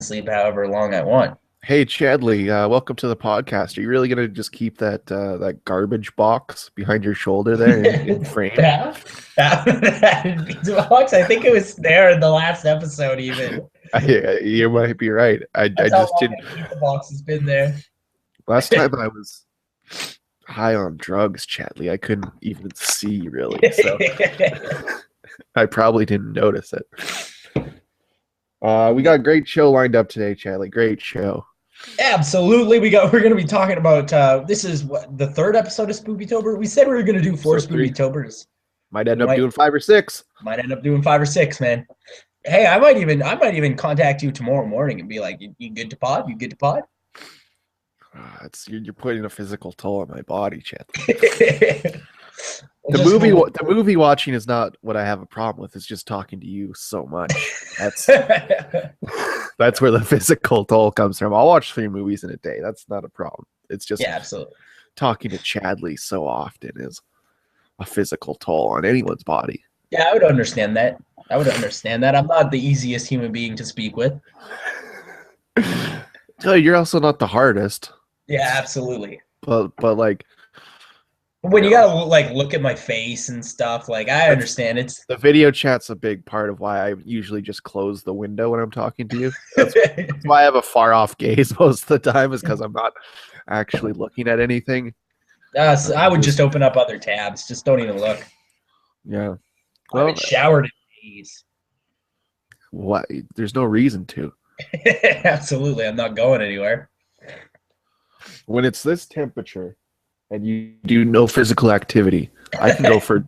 sleep however long I want. Hey Chadley, welcome to the podcast. Are you really gonna just keep that garbage box behind your shoulder there in frame? Yeah. Pizza box. I think it was there in the last episode even. You might be right. I That's how just long didn't. a pizza box has been there. Last time I was high on drugs, Chadley, I couldn't even see really, so I probably didn't notice it. We got a great show lined up today, Chadley. Great show. Absolutely. We're gonna be talking about this is what the third episode of Spoopytober. We said we were gonna do four Episode 3 Spoopytobers. might end We up might doing 5 or 6. might end up doing five or six, man. Hey, I might even contact you tomorrow morning and be like, you good to pod? You good to pod? You're putting a physical toll on my body, Chadley. We'll The movie watching is not what I have a problem with. It's just talking to you so much. That's that's where the physical toll comes from. I'll watch 3 movies in a day. That's not a problem. It's just Yeah, absolutely. talking to Chadley so often is a physical toll on anyone's body. Yeah, I would understand that. I would understand that. I'm not the easiest human being to speak with. You're also not the hardest, Yeah, absolutely. but like When you know, gotta like look at my face and stuff, like I understand it's the video chat's a big part of why I usually just close the window when I'm talking to you. That's why I have a far off gaze most of the time, is because I'm not actually looking at anything. so I would just open up other tabs. Just don't even look. Yeah. I Well, haven't showered in days. what? There's no reason to. Absolutely, I'm not going anywhere. When it's this temperature and you do no physical activity, I can go for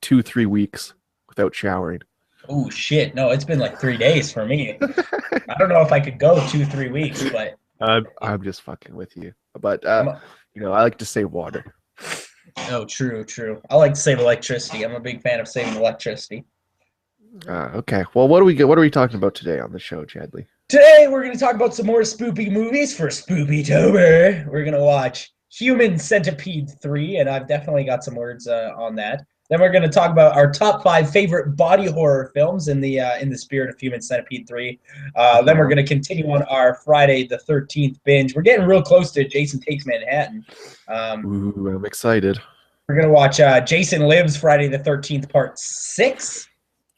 2-3 weeks without showering. Oh shit! No, it's been like 3 days for me. I don't know if I could go 2-3 weeks, but I'm just fucking with you. But I'm, I like to save water. oh, true, true. I like to save electricity. I'm a big fan of saving electricity. Okay. Well, what are we talking about today on the show, Chadley? Today, we're going to talk about some more spoopy movies for Spoopytober. We're going to watch Human Centipede 3, and I've definitely got some words on that. Then we're going to talk about our top 5 favorite body horror films in the spirit of Human Centipede 3. Then we're going to continue on our Friday the 13th binge. We're getting real close to Jason Takes Manhattan. Ooh, I'm excited. We're going to watch Jason Lives Friday the 13th Part 6.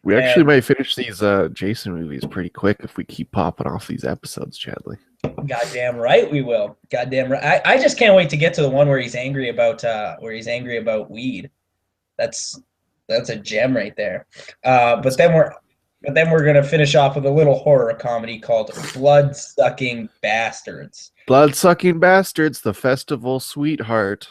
We actually might finish these Jason movies pretty quick if we keep popping off these episodes, Chadley. Goddamn right we will. Goddamn right. I just can't wait to get to the one where he's angry about weed. That's a gem right there. But then we're gonna finish off with a little horror comedy called Bloodsucking Bastards. Bloodsucking Bastards, the festival sweetheart.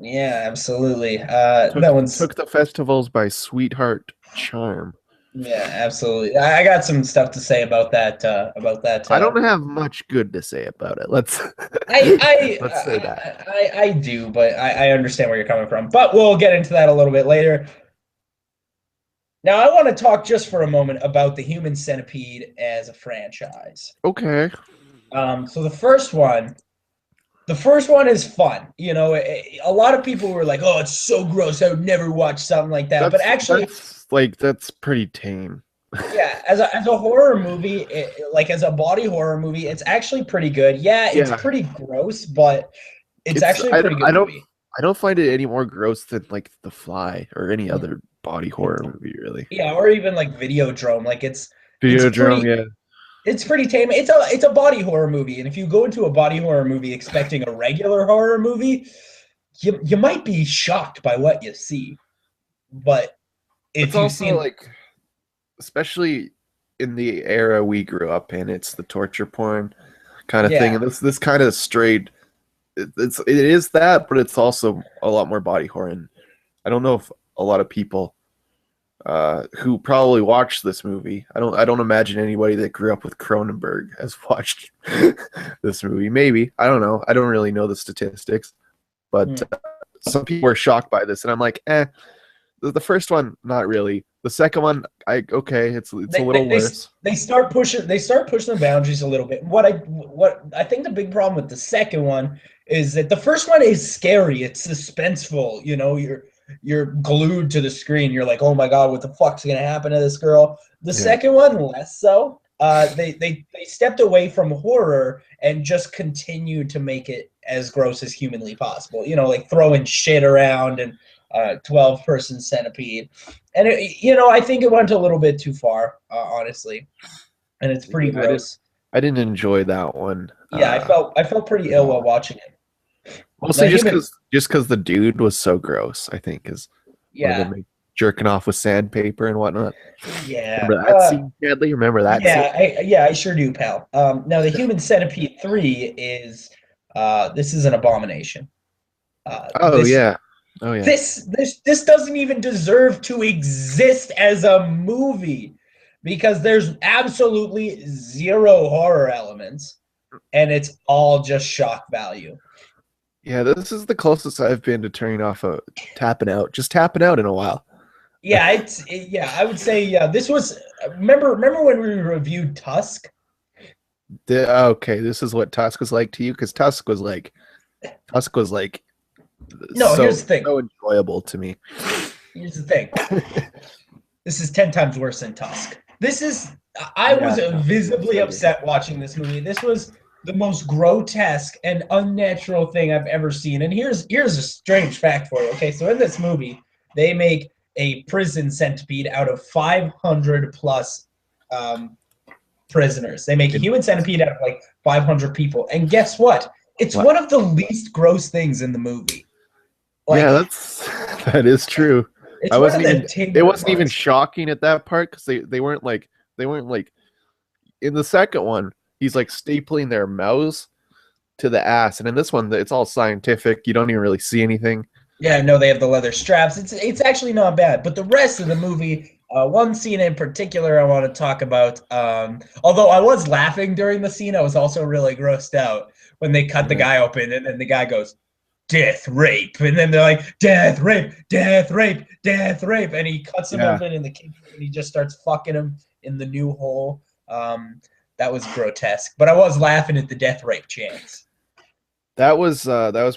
Yeah, absolutely. That one's Took the festivals by sweetheart charm. yeah, absolutely. I got some stuff to say about that. I don't have much good to say about it. Let's let's say that. I do, but I understand where you're coming from. But we'll get into that a little bit later. Now, I want to talk just for a moment about the Human Centipede as a franchise. Okay. So the first one is fun. You know, a lot of people were like, "Oh, it's so gross. I would never watch something like that." But actually, that's pretty tame. yeah, as a horror movie, as a body horror movie, it's actually pretty good. Yeah, it's pretty gross, but it's actually a pretty good movie. I don't find it any more gross than like The Fly or any other body horror movie, really. Yeah, or even like Videodrome. Like it's Videodrome, pretty, yeah. it's pretty tame. It's a body horror movie, and if you go into a body horror movie expecting a regular horror movie, you might be shocked by what you see. But if you've seen, like, especially in the era we grew up in, it's the torture porn kind of thing, and this kind of strayed. It is that, but it's also a lot more body horror. And I don't know if a lot of people who probably watched this movie. I don't imagine anybody that grew up with Cronenberg has watched this movie. Maybe, I don't know. I don't really know the statistics, but some people were shocked by this, and I'm like, eh. The first one, not really. The second one, it's a little worse. They start pushing the boundaries a little bit. What I think the big problem with the second one is that the first one is scary. It's suspenseful. You know, you're glued to the screen. You're like, oh my god, what the fuck's gonna happen to this girl? The second one, less so. They stepped away from horror and just continued to make it as gross as humanly possible. You know, like throwing shit around and 12-person centipede, and I think it went a little bit too far, honestly, and it's pretty Yeah, gross. I didn't enjoy that one. Yeah, I felt pretty At ill while all. watching it. Now, Mostly human, just because the dude was so gross, I think is one of yeah, them, like, jerking off with sandpaper and whatnot. yeah. Remember that scene, Chadley? Remember that scene? Yeah, I sure do, pal. Now the Human Centipede 3 is this is an abomination. Uh, Oh this yeah. Oh yeah. this doesn't even deserve to exist as a movie because there's absolutely zero horror elements and it's all just shock value. Yeah, this is the closest I've been to turning off a tapping out, just tapping out in a while. Yeah, I would say this was remember when we reviewed Tusk? Okay, this is what Tusk was like to you, because Tusk was like No, here's the thing. so enjoyable to me. Here's the thing. This is 10 times worse than Tusk. I was Yeah, visibly upset watching this movie. This was the most grotesque and unnatural thing I've ever seen. And here's a strange fact for you. Okay, so in this movie, they make a prison centipede out of 500 plus prisoners. They make a human centipede out of like 500 people. And guess what? It's What? one of the least gross things in the movie. Like, Yeah, that is true. it's one of the It tamer wasn't even parts. shocking at that part because they weren't like in the second one, he's like stapling their mouths to the ass, and in this one it's all scientific. You don't even really see anything. Yeah, no, they have the leather straps. It's actually not bad, but the rest of the movie, one scene in particular, I want to talk about. Although I was laughing during the scene, I was also really grossed out when they cut the Yeah. guy open, and then the guy goes, "Death, rape," and then they're like, "Death, rape, death, rape, death, rape," and he cuts him Yeah. open in the kitchen, and he just starts fucking him in the new hole. That was grotesque, but I was laughing at the death rape chance. That was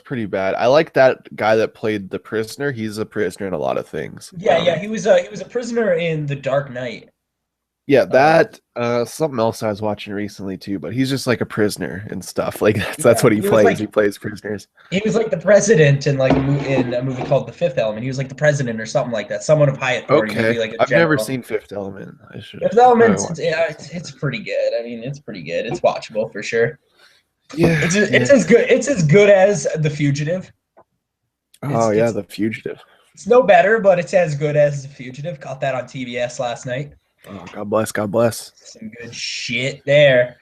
pretty bad. I like that guy that played the prisoner. He's a prisoner in a lot of things. Yeah, he was a prisoner in The Dark Knight. Yeah, Uh, that something else I was watching recently too, but he's just like a prisoner and stuff. Like that's yeah, what he plays. He plays prisoners. he was like the president in in a movie called The Fifth Element. He was like the president or something like that, someone of high authority, Okay. maybe like a I've never general. seen Fifth Element. I should Fifth probably Element, watch. it's pretty good. I mean, it's pretty good. It's watchable for sure. Yeah, It's yeah. as good. It's as good as The Fugitive. It's Oh yeah, it's The Fugitive. it's no better, but it's as good as The Fugitive. Caught that on TBS last night. Oh, God bless, God bless. Some good shit there.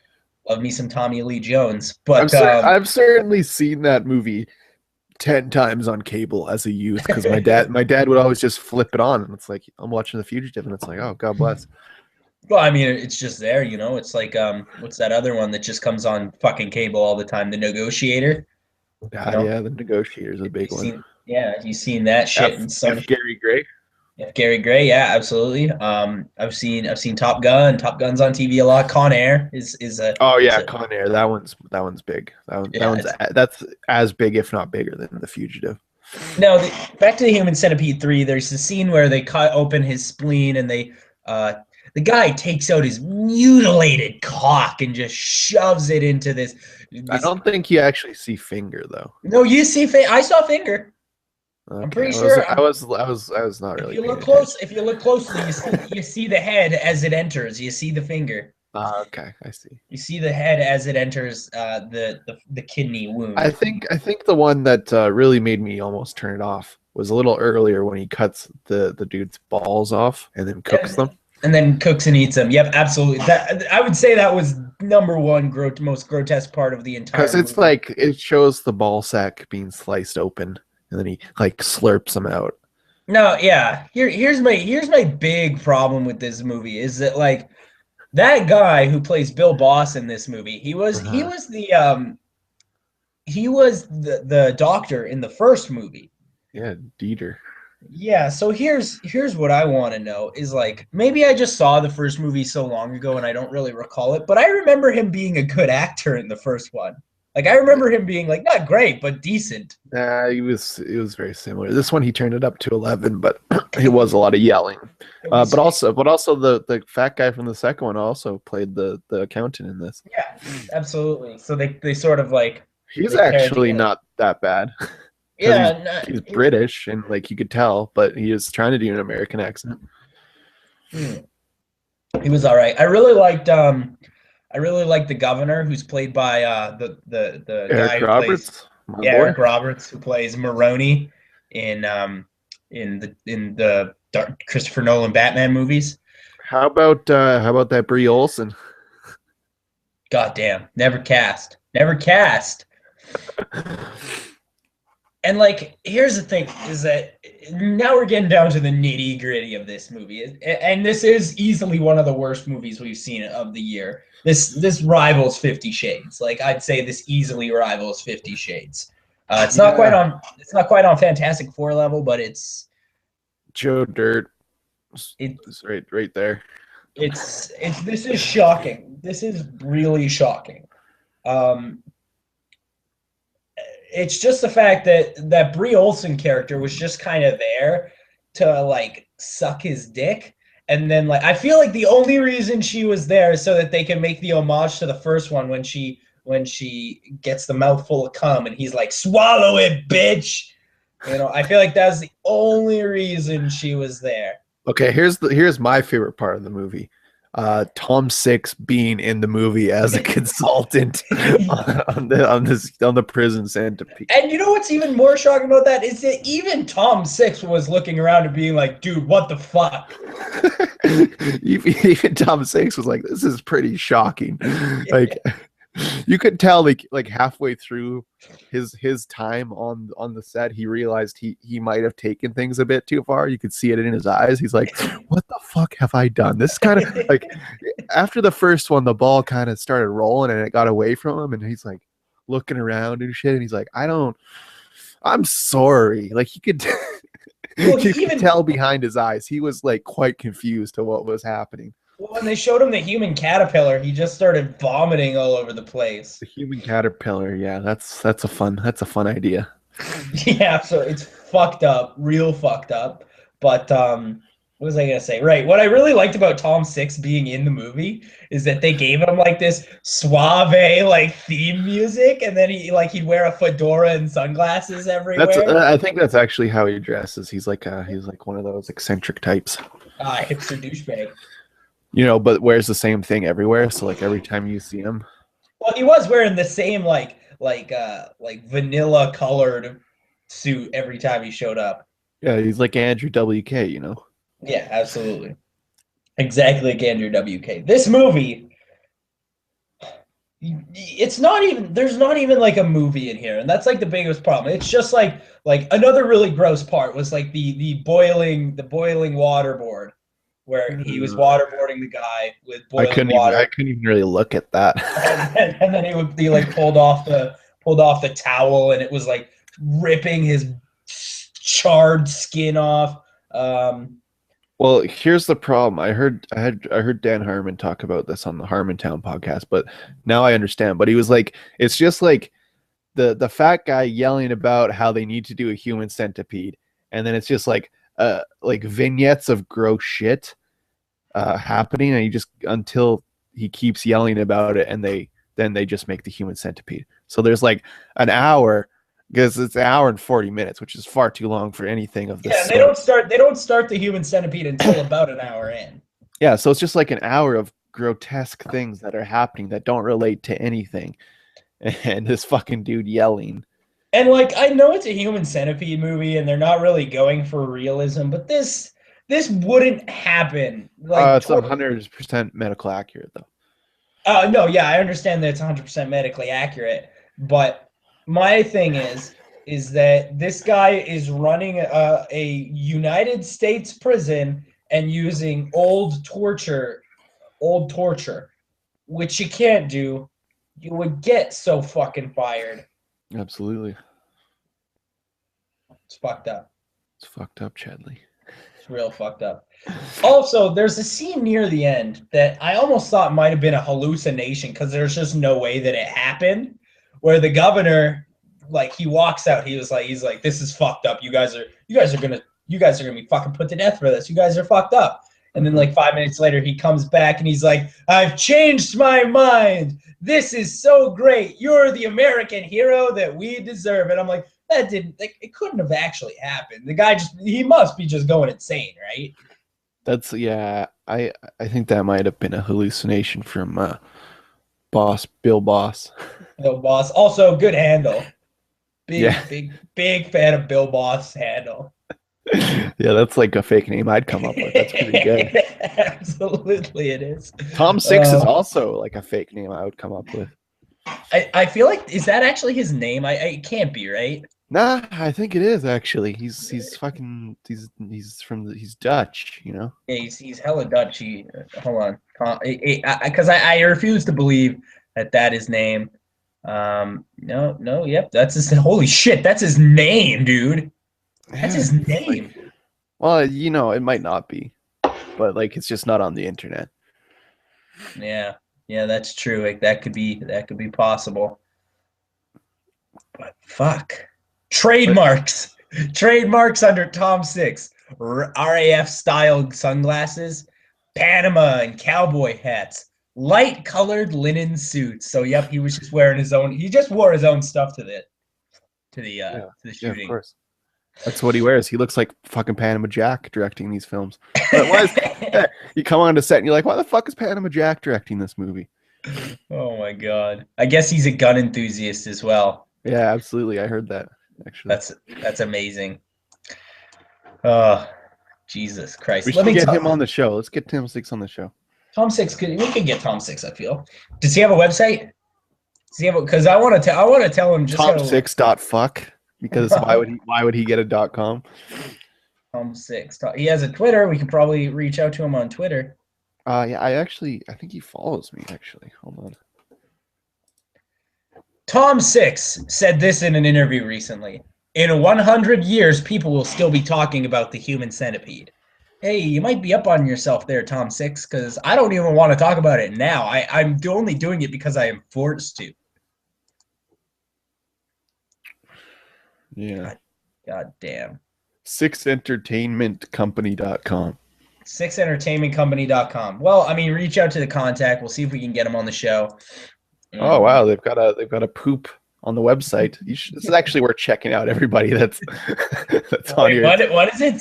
Love me some Tommy Lee Jones, but I've certainly seen that movie 10 times on cable as a youth because my dad would always just flip it on and it's like I'm watching The Fugitive and it's like, oh, God bless. well, I mean, it's just there, It's like what's that other one that just comes on fucking cable all the time? The Negotiator. You God, know, yeah, The Negotiator's a big one. you seen that shit and some F. Gary Gray. yeah, Gary Gray, yeah, absolutely. I've seen Top Gun. Top Gun's on TV a lot. Con Air Oh is yeah, a Con Air. That one's big. That yeah. one's that's as big, if not bigger, than The Fugitive. No, back to the Human Centipede 3. There's a scene where they cut open his spleen and uh, the guy takes out his mutilated cock and just shoves it into this. I This don't think you actually see finger though. no, you see, I saw finger. I'm Okay, pretty sure. I was not If really you paying look attention. close, if you look closely, you see the head as it enters. You see the finger. Okay, I see. You see the head as it enters the kidney wound. I think the one that really made me almost turn it off was a little earlier when he cuts the dude's balls off and then cooks them. And then cooks and eats them. Yep, absolutely. That I would say that was number one most grotesque part of the entire Because it's movie. like it shows the ball sack being sliced open and then he like slurps them out. No, yeah. Here's my big problem with this movie is that like that guy who plays Bill Boss in this movie, he was he Uh-huh. was the he was the doctor in the first movie. Yeah, Dieter. Yeah, so here's what I want to know is like maybe I just saw the first movie so long ago and I don't really recall it, but I remember him being a good actor in the first one. Like I remember him being like not great but decent. It was very similar. This one he turned it up to 11, but it was a lot of yelling. But also the fat guy from the second one also played the accountant in this. yeah, absolutely. So they sort of like He's they paired actually together. not that bad because Yeah, he's British and like you could tell, but he is trying to do an American accent. he was all right. I really liked the governor who's played by the guy Eric who plays Roberts, my boy. Eric Roberts, who plays Maroney in in the Christopher Nolan Batman movies. How about that Brie Olson? God damn, never cast. Never cast. And like, here's the thing: is that now we're getting down to the nitty gritty of this movie, and this is easily one of the worst movies we've seen of the year. This rivals 50 Shades. Like I'd say this easily rivals 50 Shades. It's not quite on. It's not quite on Fantastic Four level, but it's Joe Dirt. It's right there. It's this is shocking. This is really shocking. It's just the fact that Brie Olson character was just kind of there to like suck his dick. And then like I feel like the only reason she was there is so that they can make the homage to the first one when she gets the mouthful of cum and he's like, swallow it, bitch. You know, I feel like that's the only reason she was there. Okay, here's my favorite part of the movie. Tom Six being in the movie as a consultant on the prison centipede. And you know what's even more shocking about that is that even Tom Six was looking around and being like, dude, what the fuck? Even Tom Six was like, this is pretty shocking. Like you could tell like halfway through his time on the set, he realized he might have taken things a bit too far. You could see it in his eyes. He's like, what the fuck have I done? This is kind of like after the first one, the ball kind of started rolling and it got away from him, and he's like looking around and shit, and he's like, I'm sorry. Like you could Well, you could tell behind his eyes he was like quite confused to what was happening. Well, when they showed him the human caterpillar, he just started vomiting all over the place. The human caterpillar, yeah, that's a fun idea. Yeah, so it's fucked up, real fucked up. But what was I gonna say? Right, what I really liked about Tom Six being in the movie is that they gave him like this suave like theme music, and then he'd wear a fedora and sunglasses everywhere. I think that's actually how he dresses. He's like one of those eccentric types. Hipster douchebag. You know, but wears the same thing everywhere. So like every time you see him. Well, he was wearing the same like vanilla colored suit every time he showed up. Yeah, he's like Andrew WK, you know. Yeah, absolutely. Exactly like Andrew WK. This movie, it's not even there's not even like a movie in here, and that's like the biggest problem. It's just like another really gross part was like the boiling waterboard, where he was waterboarding the guy with boiling water. I couldn't even really look at that. and then he like pulled off the towel, and it was like ripping his charred skin off. Well, here's the problem. I heard Dan Harmon talk about this on the Harmontown podcast, but now I understand. But he was like, it's just like the fat guy yelling about how they need to do a human centipede, and then it's just like vignettes of gross shit happening, and he just until he keeps yelling about it, and then they just make the human centipede. So there's like an hour, because it's an hour and 40 minutes, which is far too long for anything of this. Yeah, they don't start the human centipede until about an hour in. Yeah, so it's just like an hour of grotesque things that are happening that don't relate to anything, and this fucking dude yelling. And like, I know it's a human centipede movie, and they're not really going for realism, but this wouldn't happen. Like, it's 100% medical accurate, though. No, yeah, I understand that it's 100% medically accurate, but my thing is that this guy is running a United States prison and using old torture, which you can't do. You would get so fucking fired. Absolutely. It's fucked up. It's fucked up, Chadley. It's real fucked up. Also, there's a scene near the end that I almost thought might have been a hallucination because there's just no way that it happened, where the governor, like, he walks out. He's like, this is fucked up. You guys are gonna be fucking put to death for this. You guys are fucked up. And then like 5 minutes later, he comes back and he's like, I've changed my mind. This is so great. You're the American hero that we deserve. And I'm like, that didn't, like, it couldn't have actually happened. The guy he must be just going insane, right? That's, yeah, I think that might have been a hallucination from Bill Boss. Bill Boss. Also, good handle. Yeah. Big fan of Bill Boss handle. Yeah, that's like a fake name I'd come up with. That's pretty good. Absolutely, it is. Tom Six is also like a fake name I would come up with. I feel like, is that actually his name? It can't be, right? Nah, I think it is actually. He's Dutch, you know. Yeah, he's hella Dutch. Hold on, because I refuse to believe that is name. No, yep, that's his. Holy shit, that's his name, dude. That's his name. Like, well, you know, it might not be, but like it's just not on the internet. Yeah, that's true. Like that could be possible. But fuck, trademarks under Tom Six. RAF style sunglasses, Panama and cowboy hats, light colored linen suits. So yep, he was just wearing his own. He just wore his own stuff to the shooting. Yeah, of course. That's what he wears. He looks like fucking Panama Jack directing these films. But why is, you come on to set and you're like, why the fuck is Panama Jack directing this movie? Oh my god! I guess he's a gun enthusiast as well. Yeah, absolutely. I heard that. Actually, that's amazing. Oh, Jesus Christ! We should get him on the show. Let's get Tom Six on the show. Tom Six, we could get Tom Six. I feel. Does he have a website? Does he have? Because I want to tell him just Tom6.fuck. Because why would he get a .com? Tom Six. He has a Twitter. We could probably reach out to him on Twitter. Yeah, I think he follows me. Actually, hold on. Tom Six said this in an interview recently. In 100 years, people will still be talking about the Human Centipede. Hey, you might be up on yourself there, Tom Six, because I don't even want to talk about it now. I'm only doing it because I am forced to. Yeah. God damn. 6entertainmentcompany.com. 6entertainmentcompany.com. Well, I mean, reach out to the contact. We'll see if we can get him on the show. Oh wow, they've got a poop on the website. This is actually worth checking out. Everybody that's on here. What is it?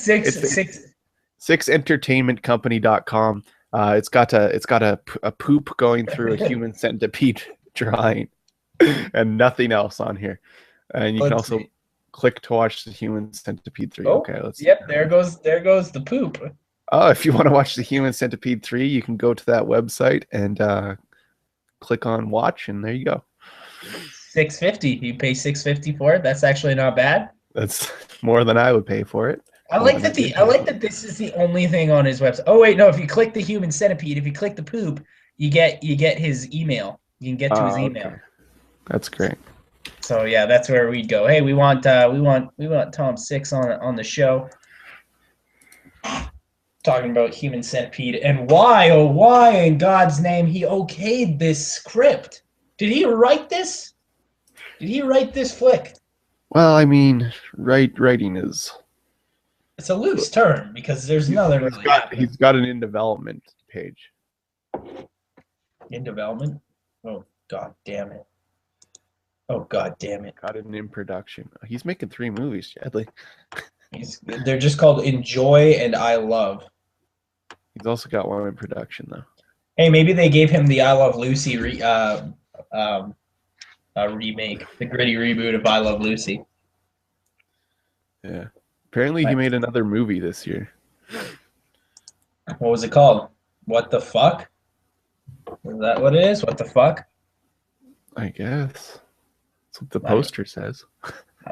6entertainmentcompany.com. It's got a poop going through a human centipede drawing, and nothing else on here. And you can also click to watch the Human Centipede 3. Oh, okay, let's. Yep, there goes the poop. Oh, if you want to watch the Human Centipede 3, you can go to that website and click on watch, and there you go. $6.50. You pay $6.50 for it. That's actually not bad. That's more than I would pay for it. I like that this is the only thing on his website. Oh wait, no, if you click the Human Centipede, if you click the poop, you get his email. You can get to his email. Okay. That's great. So yeah, that's where we'd go. Hey, we want Tom Six on the show. Talking about Human Centipede and why in God's name he okayed this script. Did he write this? Did he write this flick? Well, I mean, writing is... It's a loose term because there's nothing really happening. He's got an in development page. In development? Oh, God damn it. Oh, God damn it. Got it in production. He's making 3 movies, Chadley. They're just called Enjoy and I Love. He's also got one in production, though. Hey, maybe they gave him the I Love Lucy remake, the gritty reboot of I Love Lucy. Yeah. Apparently he made another movie this year. What was it called? What the fuck? Is that what it is? What the fuck? I guess. That's what the poster says.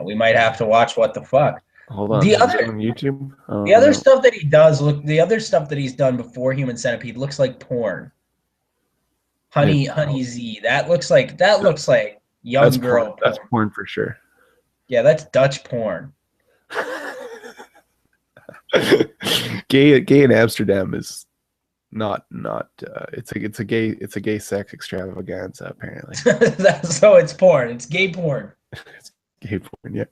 We might have to watch What the Fuck. Hold on. The other on YouTube. The other stuff that he does the other stuff that he's done before Human Centipede looks like porn. Honey Z. That looks like young girl porn. That's porn for sure. Yeah, that's Dutch porn. Gay in Amsterdam is It's a gay sex extravaganza apparently. So it's porn. It's gay porn. It's gay porn, yeah.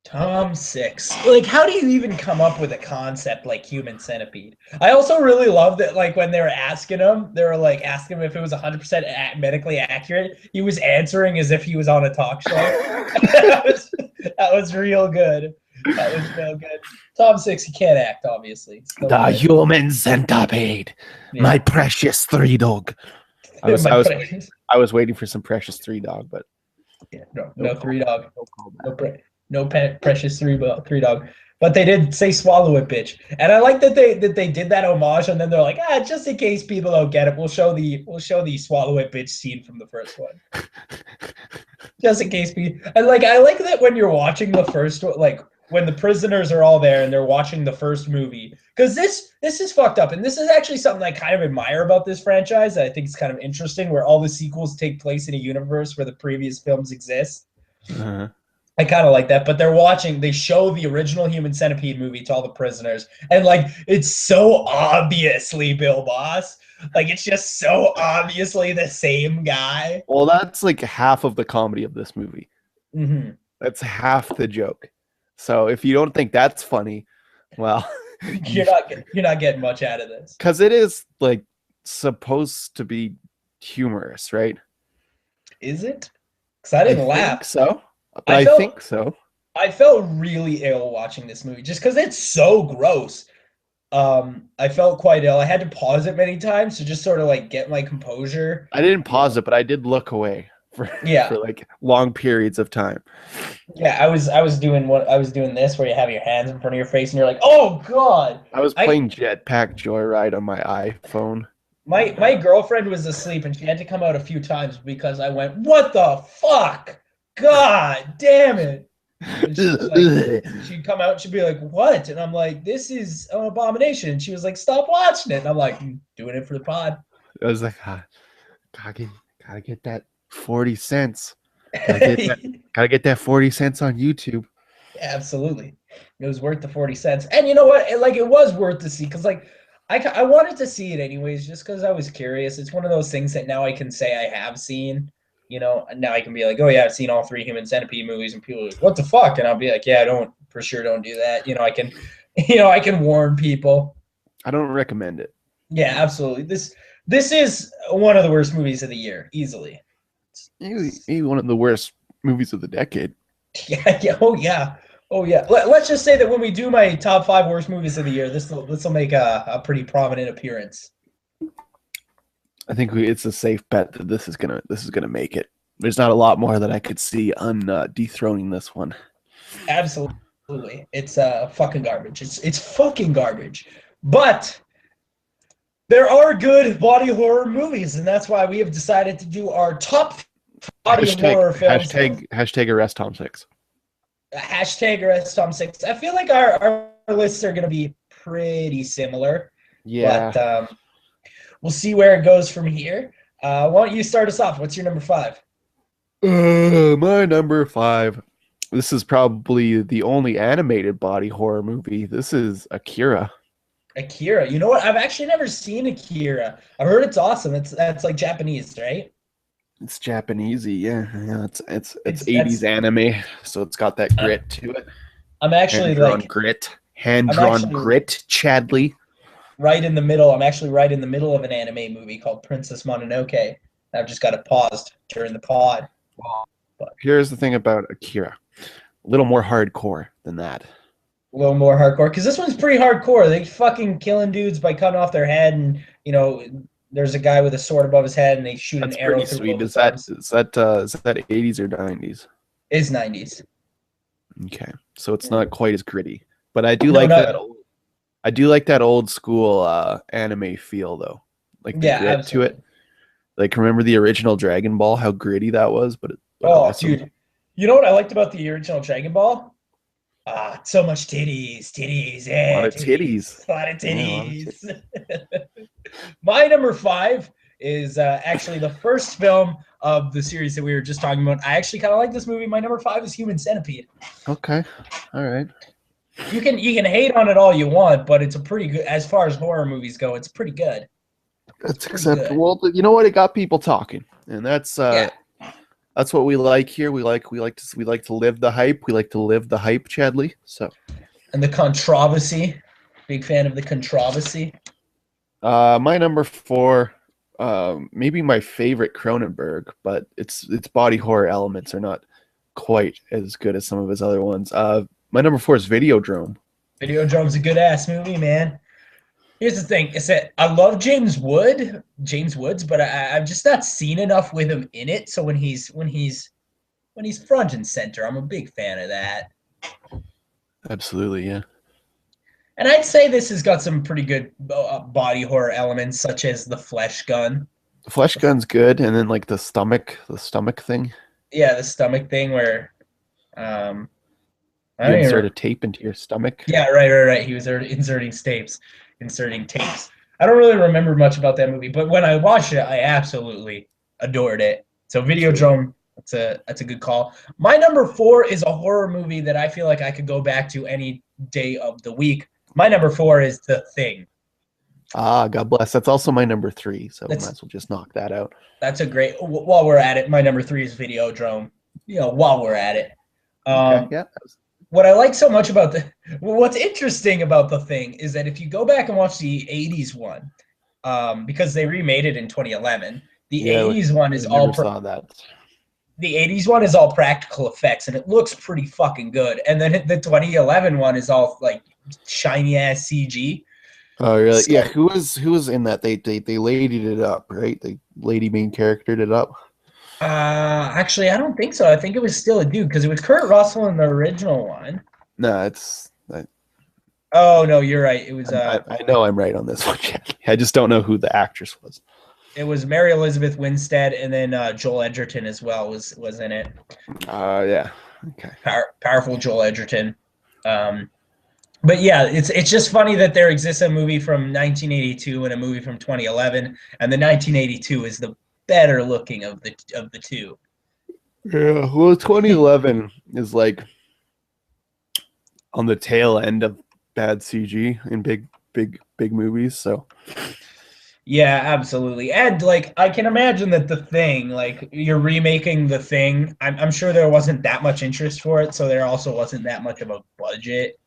Tom Six. Like, how do you even come up with a concept like Human Centipede? I also really love that, like, when they were asking him, they were like asking him if it was 100% medically accurate. He was answering as if he was on a talk show. that was real good. That was real good. Tom Six, he can't act, obviously. The Human Centipede, my precious three dog. I was waiting for some precious three dog, but no three dog. No precious three dog. But they did say swallow it, bitch. And I like that they did that homage, and then they're like, just in case people don't get it, we'll show the swallow it, bitch scene from the first one. Just in case people. And like, I like that when you're watching the first one, like when the prisoners are all there and they're watching the first movie, because this is fucked up, and this is actually something I kind of admire about this franchise. I think it's kind of interesting where all the sequels take place in a universe where the previous films exist. Uh-huh. I kind of like that, but they show the original Human Centipede movie to all the prisoners, and like, it's so obviously Bill Boss. Like, it's just so obviously the same guy. Well, that's like half of the comedy of this movie. Mm-hmm. That's half the joke. So if you don't think that's funny, well, you're not getting much out of this. Because it is like supposed to be humorous, right? Is it? Because I didn't laugh. So. I think so. I felt really ill watching this movie just because it's so gross. I felt quite ill. I had to pause it many times to just sort of like get my composure. I didn't pause it, but I did look away for like long periods of time. Yeah, I was doing this where you have your hands in front of your face and you're like, oh god. I was playing Jetpack Joyride on my iPhone. My girlfriend was asleep and she had to come out a few times because I went, what the fuck? God damn it. She'd come out and she'd be like, what? And I'm like, this is an abomination. And she was like, stop watching it. And I'm like, doing it for the pod. I was like, gotta get that 40 cents. Gotta get that 40 cents on YouTube. Absolutely. It was worth the 40 cents. And you know what? It was worth to see because like I wanted to see it anyways just because I was curious. It's one of those things that now I can say I have seen. You know, and now I can be like, oh yeah, I've seen all 3 Human Centipede movies, and people are like, what the fuck? And I'll be like, yeah, don't do that. You know, I can warn people. I don't recommend it. Yeah, absolutely. This is one of the worst movies of the year, easily. Maybe one of the worst movies of the decade. Yeah. Oh yeah. Let's just say that when we do my top 5 worst movies of the year, this will make a pretty prominent appearance. I think it's a safe bet that this is gonna make it. There's not a lot more that I could see dethroning this one. Absolutely, it's fucking garbage. It's fucking garbage. But there are good body horror movies, and that's why we have decided to do our top body horror films. Hashtag arrest Tom Six. Hashtag arrest Tom Six. I feel like our lists are gonna be pretty similar. Yeah. But we'll see where it goes from here. Why don't you start us off? What's your number 5? My number 5. This is probably the only animated body horror movie. This is Akira. Akira. You know what? I've actually never seen Akira. I've heard it's awesome. That's like Japanese, right? It's Japanesey, yeah. It's 80s anime, so it's got that grit to it. I'm actually hand-drawn grit, Chadley. Right in the middle. I'm actually right in the middle of an anime movie called Princess Mononoke. I've just got it paused during the pod. But here's the thing about Akira. A little more hardcore than that. A little more hardcore. Because this one's pretty hardcore. They fucking killing dudes by cutting off their head, and, you know, there's a guy with a sword above his head, and they shoot an arrow through his arms. Is that 80s or 90s? It's 90s. Okay. So it's not quite as gritty. But I do like that. I do like that old school anime feel, though. Like the grit absolutely. To it. Like, remember the original Dragon Ball? How gritty that was, but awesome. Dude, you know what I liked about the original Dragon Ball? So much titties, yeah, a lot of titties. A lot of titties. My number 5 is actually the first film of the series that we were just talking about. I actually kind of like this movie. My number 5 is Human Centipede. Okay, all right. You can hate on it all you want, but it's a pretty good, as far as horror movies go, it's pretty good. It's That's pretty good. acceptable. You know what? It got people talking, and Yeah. that's what we like here. We like to live the hype. We like to live the hype, Chadley. So, And the controversy. Big fan of the controversy. my number four, maybe my favorite Cronenberg, but its body horror elements are not quite as good as some of his other ones. My number four is Videodrome. Videodrome's a good ass movie, man. Here's the thing: is that I love James Woods, but I've just not seen enough with him in it. So when he's front and center, I'm a big fan of that. Absolutely, yeah. And I'd say this has got some pretty good body horror elements, such as the flesh gun. The flesh gun's good, and then like the stomach thing. Yeah, the stomach thing where I You don't insert even. a tape into your stomach. Yeah, right. He was inserting tapes. I don't really remember much about that movie, but when I watched it, I absolutely adored it. So Sure. Videodrome, that's a good call. My number four is a horror movie that I feel like I could go back to any day of the week. My number four is The Thing. Ah, God bless. That's also my number three, so we might That's as well just knock that out. that's a great. While we're at it, my number three is Videodrome. While we're at it, Okay, um, yeah. what I like so much about what's interesting about The Thing is that if you go back and watch the '80s one, because they remade it in 2011, the Yeah, '80s one I is never saw that. the '80s one is all practical effects and it looks pretty fucking good, and then the 2011 one is all like shiny ass CG. Oh, really? Yeah, So who was in that? They ladied it up, right? They lady main charactered it up. actually, I don't think so. I think it was still a dude because it was Kurt Russell in the original one. No, Oh no, you're right. It was I know I'm right on this one, Chad. I just don't know who the actress was. it was Mary Elizabeth Winstead, and then Joel Edgerton as well was in it. Yeah. Okay. Powerful Joel Edgerton. Um, but yeah, it's just funny that there exists a movie from 1982 and a movie from 2011, and the 1982 is the better looking of the two. Yeah. Well, 2011 is like on the tail end of bad CG in big movies. So Yeah, absolutely. And like I can imagine that the thing, like you're remaking the thing, I'm sure there wasn't that much interest for it, so there also wasn't that much of a budget.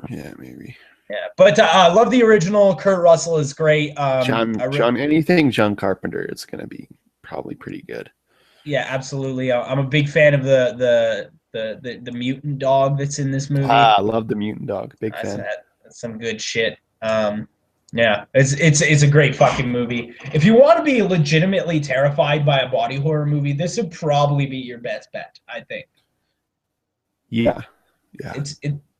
yeah, maybe. Yeah, but I love the original. Kurt Russell is great. Anything John Carpenter is gonna be probably pretty good. Yeah, absolutely. I'm a big fan of the mutant dog that's in this movie. Ah, I love the mutant dog. Big That's, fan. that's some good shit. Yeah, it's a great fucking movie. If you want to be legitimately terrified by a body horror movie, this would probably be your best bet. I think Yeah. Yeah.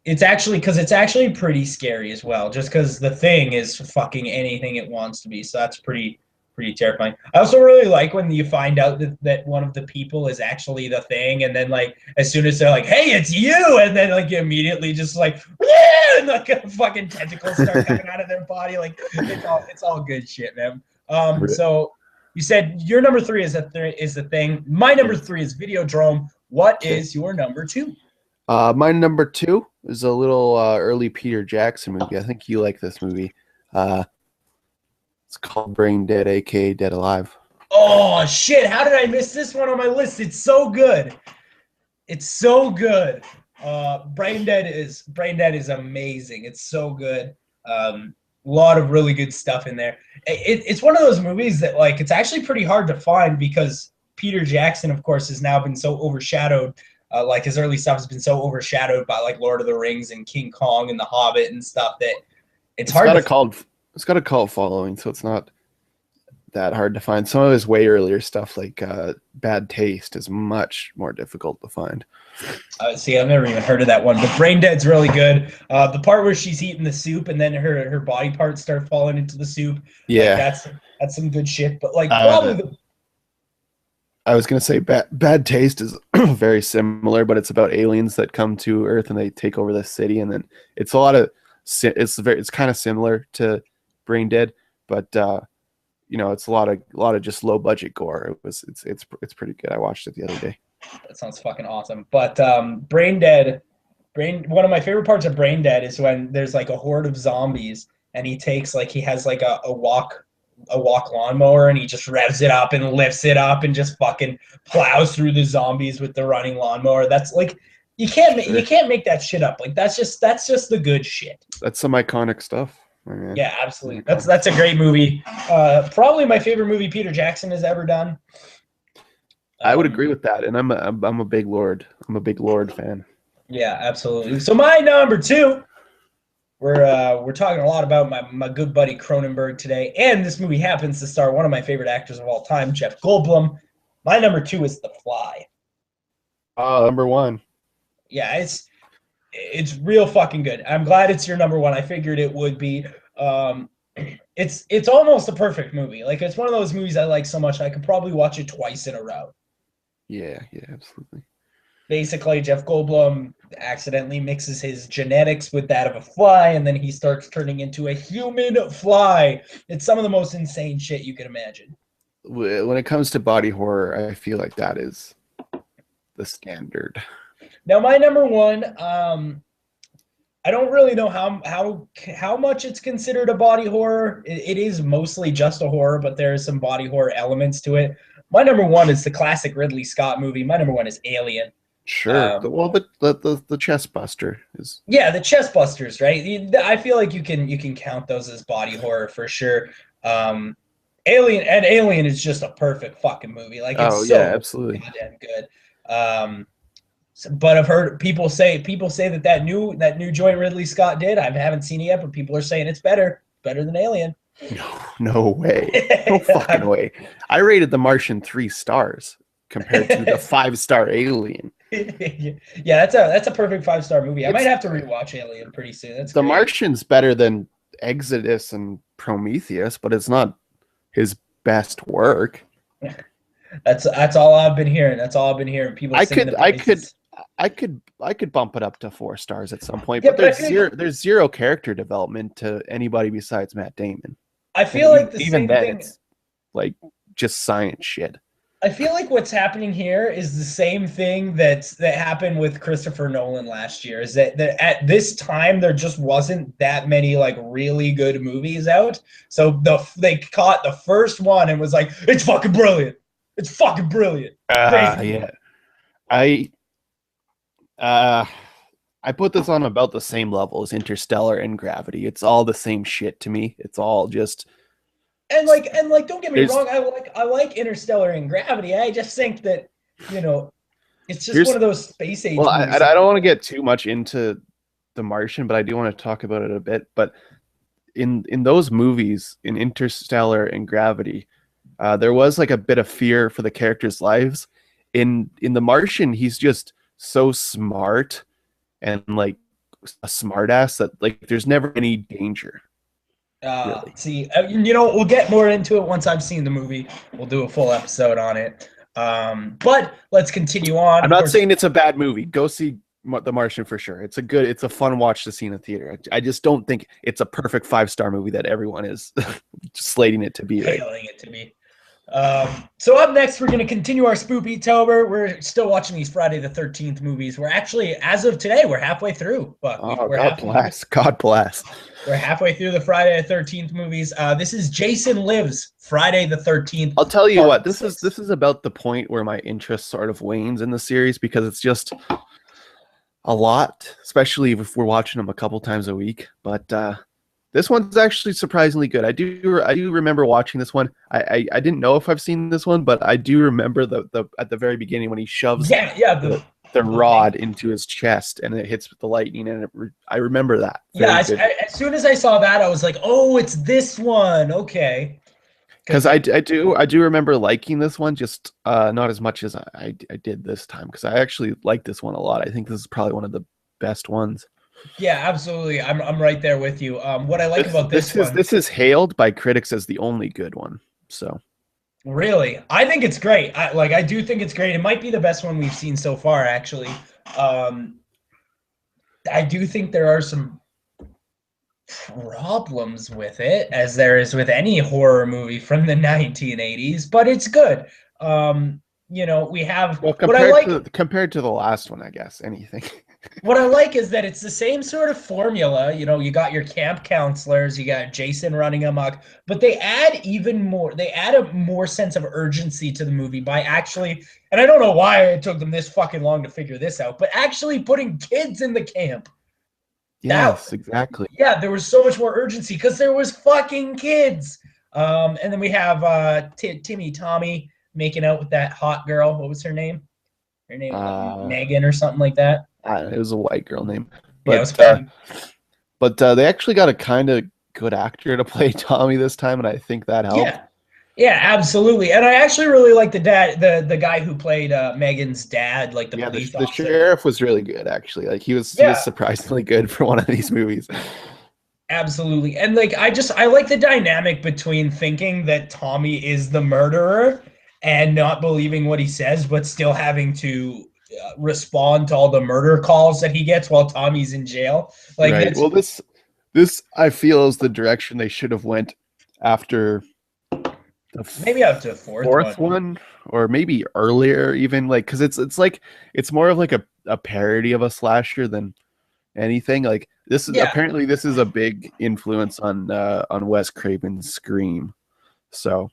it's actually because it's actually pretty scary as well. Just because the thing is fucking anything it wants to be, so that's pretty terrifying. I also really like when you find out that one of the people is actually the thing, and then like as soon as they're like, "Hey, it's you," and then like you immediately just like, yeah, and like fucking tentacles start coming out of their body. Like it's all good shit, man. So you said your number three is the thing. My number Yes. three is Videodrome. What Okay. is your number two? My number two is a little early Peter Jackson movie. I think you like this movie. Uh, it's called Brain Dead, aka Dead Alive. Oh shit! How did I miss this one on my list? It's so good. It's so good. Brain Dead is amazing. It's so good. A lot of really good stuff in there. It's one of those movies that like it's actually pretty hard to find because Peter Jackson, of course, has now been so overshadowed. Like his early stuff has been so overshadowed by like Lord of the Rings and King Kong and The Hobbit and stuff that it's It's hard got to. a cult. It's got a cult following, so it's not that hard to find. Some of his way earlier stuff, like Bad Taste, is much more difficult to find. See, I've never even heard of that one, but Brain Dead's really good. The part where she's eating the soup and then her body parts start falling into the soup, like Yeah. that's some good shit. But like probably Uh, I was gonna say Bad Taste is very similar, but it's about aliens that come to Earth and they take over the city, and then it's a lot of it's kind of similar to Brain Dead, but it's a lot of just low budget gore. It's pretty good. I watched it the other day. that sounds fucking awesome. But Brain Dead One of my favorite parts of Brain Dead is when there's like a horde of zombies and he has like a walk lawnmower and he just revs it up and lifts it up and just fucking plows through the zombies with the running lawnmower. That's like you can't make that shit up. Like that's just the good shit. That's some iconic stuff. Yeah, absolutely. That's a great movie. Probably my favorite movie Peter Jackson has ever done. I would agree with that, and I'm a big Lord fan. Yeah, absolutely. So my number 2, we're talking a lot about my good buddy Cronenberg today, and this movie happens to star one of my favorite actors of all time, Jeff Goldblum. My number 2 is The Fly. Oh, number 1. Yeah, it's real fucking good. I'm glad it's your number 1. I figured it would be. It's almost a perfect movie. Like it's one of those movies I like so much I could probably watch it twice in a row. Yeah, absolutely. Basically, Jeff Goldblum accidentally mixes his genetics with that of a fly, and then he starts turning into a human fly. It's some of the most insane shit you can imagine. When it comes to body horror, I feel like that is the standard. Now, my number 1, I don't really know how much it's considered a body horror. It is mostly just a horror, but there is some body horror elements to it. My number 1 is the classic Ridley Scott movie. My number 1 is Alien. Sure. The chest buster is. Yeah, the chest busters, right? I feel like you can count those as body horror for sure. Alien is just a perfect fucking movie. Like it's absolutely goddamn good. But I've heard people say that new joint Ridley Scott did. I haven't seen it yet, but people are saying it's better than Alien. No way. No fucking way. I rated The Martian 3 stars compared to the 5-star Alien. Yeah, that's a perfect 5-star movie. I might have to rewatch Alien pretty soon. That's The great. Martian's better than Exodus and Prometheus, but it's not his best work. That's all I've been hearing. That's all I've been hearing. People. I could bump it up to 4 stars at some point, but there's zero character development to anybody besides Matt Damon. I feel like even then it's like just science shit. I feel like what's happening here is the same thing that happened with Christopher Nolan last year. Is that at this time there just wasn't that many like really good movies out, so they caught the first one and was like, it's fucking brilliant. It's fucking brilliant. Yeah. I put this on about the same level as Interstellar and Gravity. It's all the same shit to me. It's all just and don't get me wrong, I like Interstellar and Gravity. I just think that, it's just one of those space age movies. I don't want to get too much into The Martian, but I do want to talk about it a bit. But in those movies, in Interstellar and Gravity, there was like a bit of fear for the characters' lives. In The Martian, he's just so smart and like a smartass that like there's never any danger. Really. See, we'll get more into it once I've seen the movie. We'll do a full episode on it. But let's continue on. I'm not saying it's a bad movie. Go see The Martian for sure. It's a fun watch to see in the theater. I just don't think it's a perfect 5-star movie that everyone is slating it to be. Hailing it to be. So up next, we're going to continue our Spoopy-tober. We're still watching these Friday the 13th movies. We're actually, as of today, we're halfway through. But God bless. We're halfway through the Friday the 13th movies. This is Jason Lives, Friday the 13th. I'll tell you what, this is about the point where my interest sort of wanes in the series because it's just a lot, especially if we're watching them a couple times a week. But this one's actually surprisingly good. I do remember watching this one. I didn't know if I've seen this one, but I do remember the at the very beginning when he shoves the rod into his chest and it hits with the lightning, and I remember that. As soon as I saw that, I was like, oh, it's this one. Okay. Because I do remember liking this one, just not as much as I did this time, because I actually like this one a lot. I think this is probably one of the best ones. Yeah, absolutely. I'm right there with you. What I like about this one, this is hailed by critics as the only good one. So really, I think it's great. I do think it's great. It might be the best one we've seen so far, actually. I do think there are some problems with it, as there is with any horror movie from the 1980s, but it's good. We have compared to the last one, I guess anything. what I like is that it's the same sort of formula. You know, you got your camp counselors, you got Jason running amok, but they add even more. They add a more sense of urgency to the movie by actually, and I don't know why it took them this fucking long to figure this out, but actually putting kids in the camp. That, Yes, exactly. yeah, there was so much more urgency because there was fucking kids. And then we have Timmy Tommy making out with that hot girl. What was her name? Her name Uh, Megan or something like that. it was a white girl name, Yeah, it was but fun. they actually got a kind of good actor to play Tommy this time, and I think that helped. Yeah, yeah, absolutely. And I actually really like the dad, the guy who played Megan's dad, like the Yeah, police the officer. sheriff was really good actually. Like he was Yeah, surprisingly good for one of these movies. absolutely. And like I like the dynamic between thinking that Tommy is the murderer and not believing what he says, but still having to respond to all the murder calls that he gets while Tommy's in jail. Like Right. that's Well, this I feel is the direction they should have went after the maybe up to the fourth one. fourth one, or maybe earlier even, like because it's like it's more of like a parody of a slasher than anything. Like this is Yeah, apparently this is a big influence on Wes Craven's Scream. So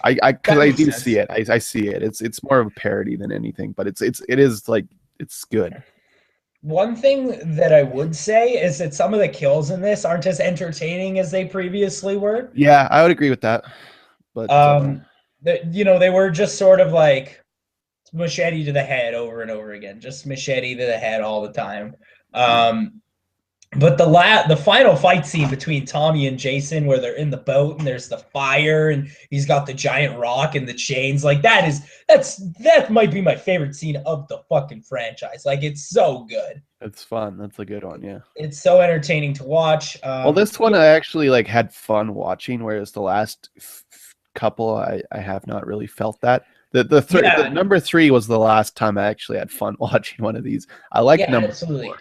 I because that I makes do see sense. it. I see it. It's more of a parody than anything, but it is like it's good. One thing that I would say is that some of the kills in this aren't as entertaining as they previously were. Yeah, I would agree with that. But Um, that you know, they were just sort of like machete to the head over and over again, just machete to the head all the time. yeah. Um, but the final fight scene between Tommy and Jason, where they're in the boat and there's the fire and he's got the giant rock and the chains, like that might be my favorite scene of the fucking franchise. Like it's so good. It's fun. That's a good one. Yeah. It's so entertaining to watch. Well, this one I actually like had fun watching, whereas the last couple I have not really felt that. The Yeah, number three was the last time I actually had fun watching one of these. I like yeah, number absolutely. four.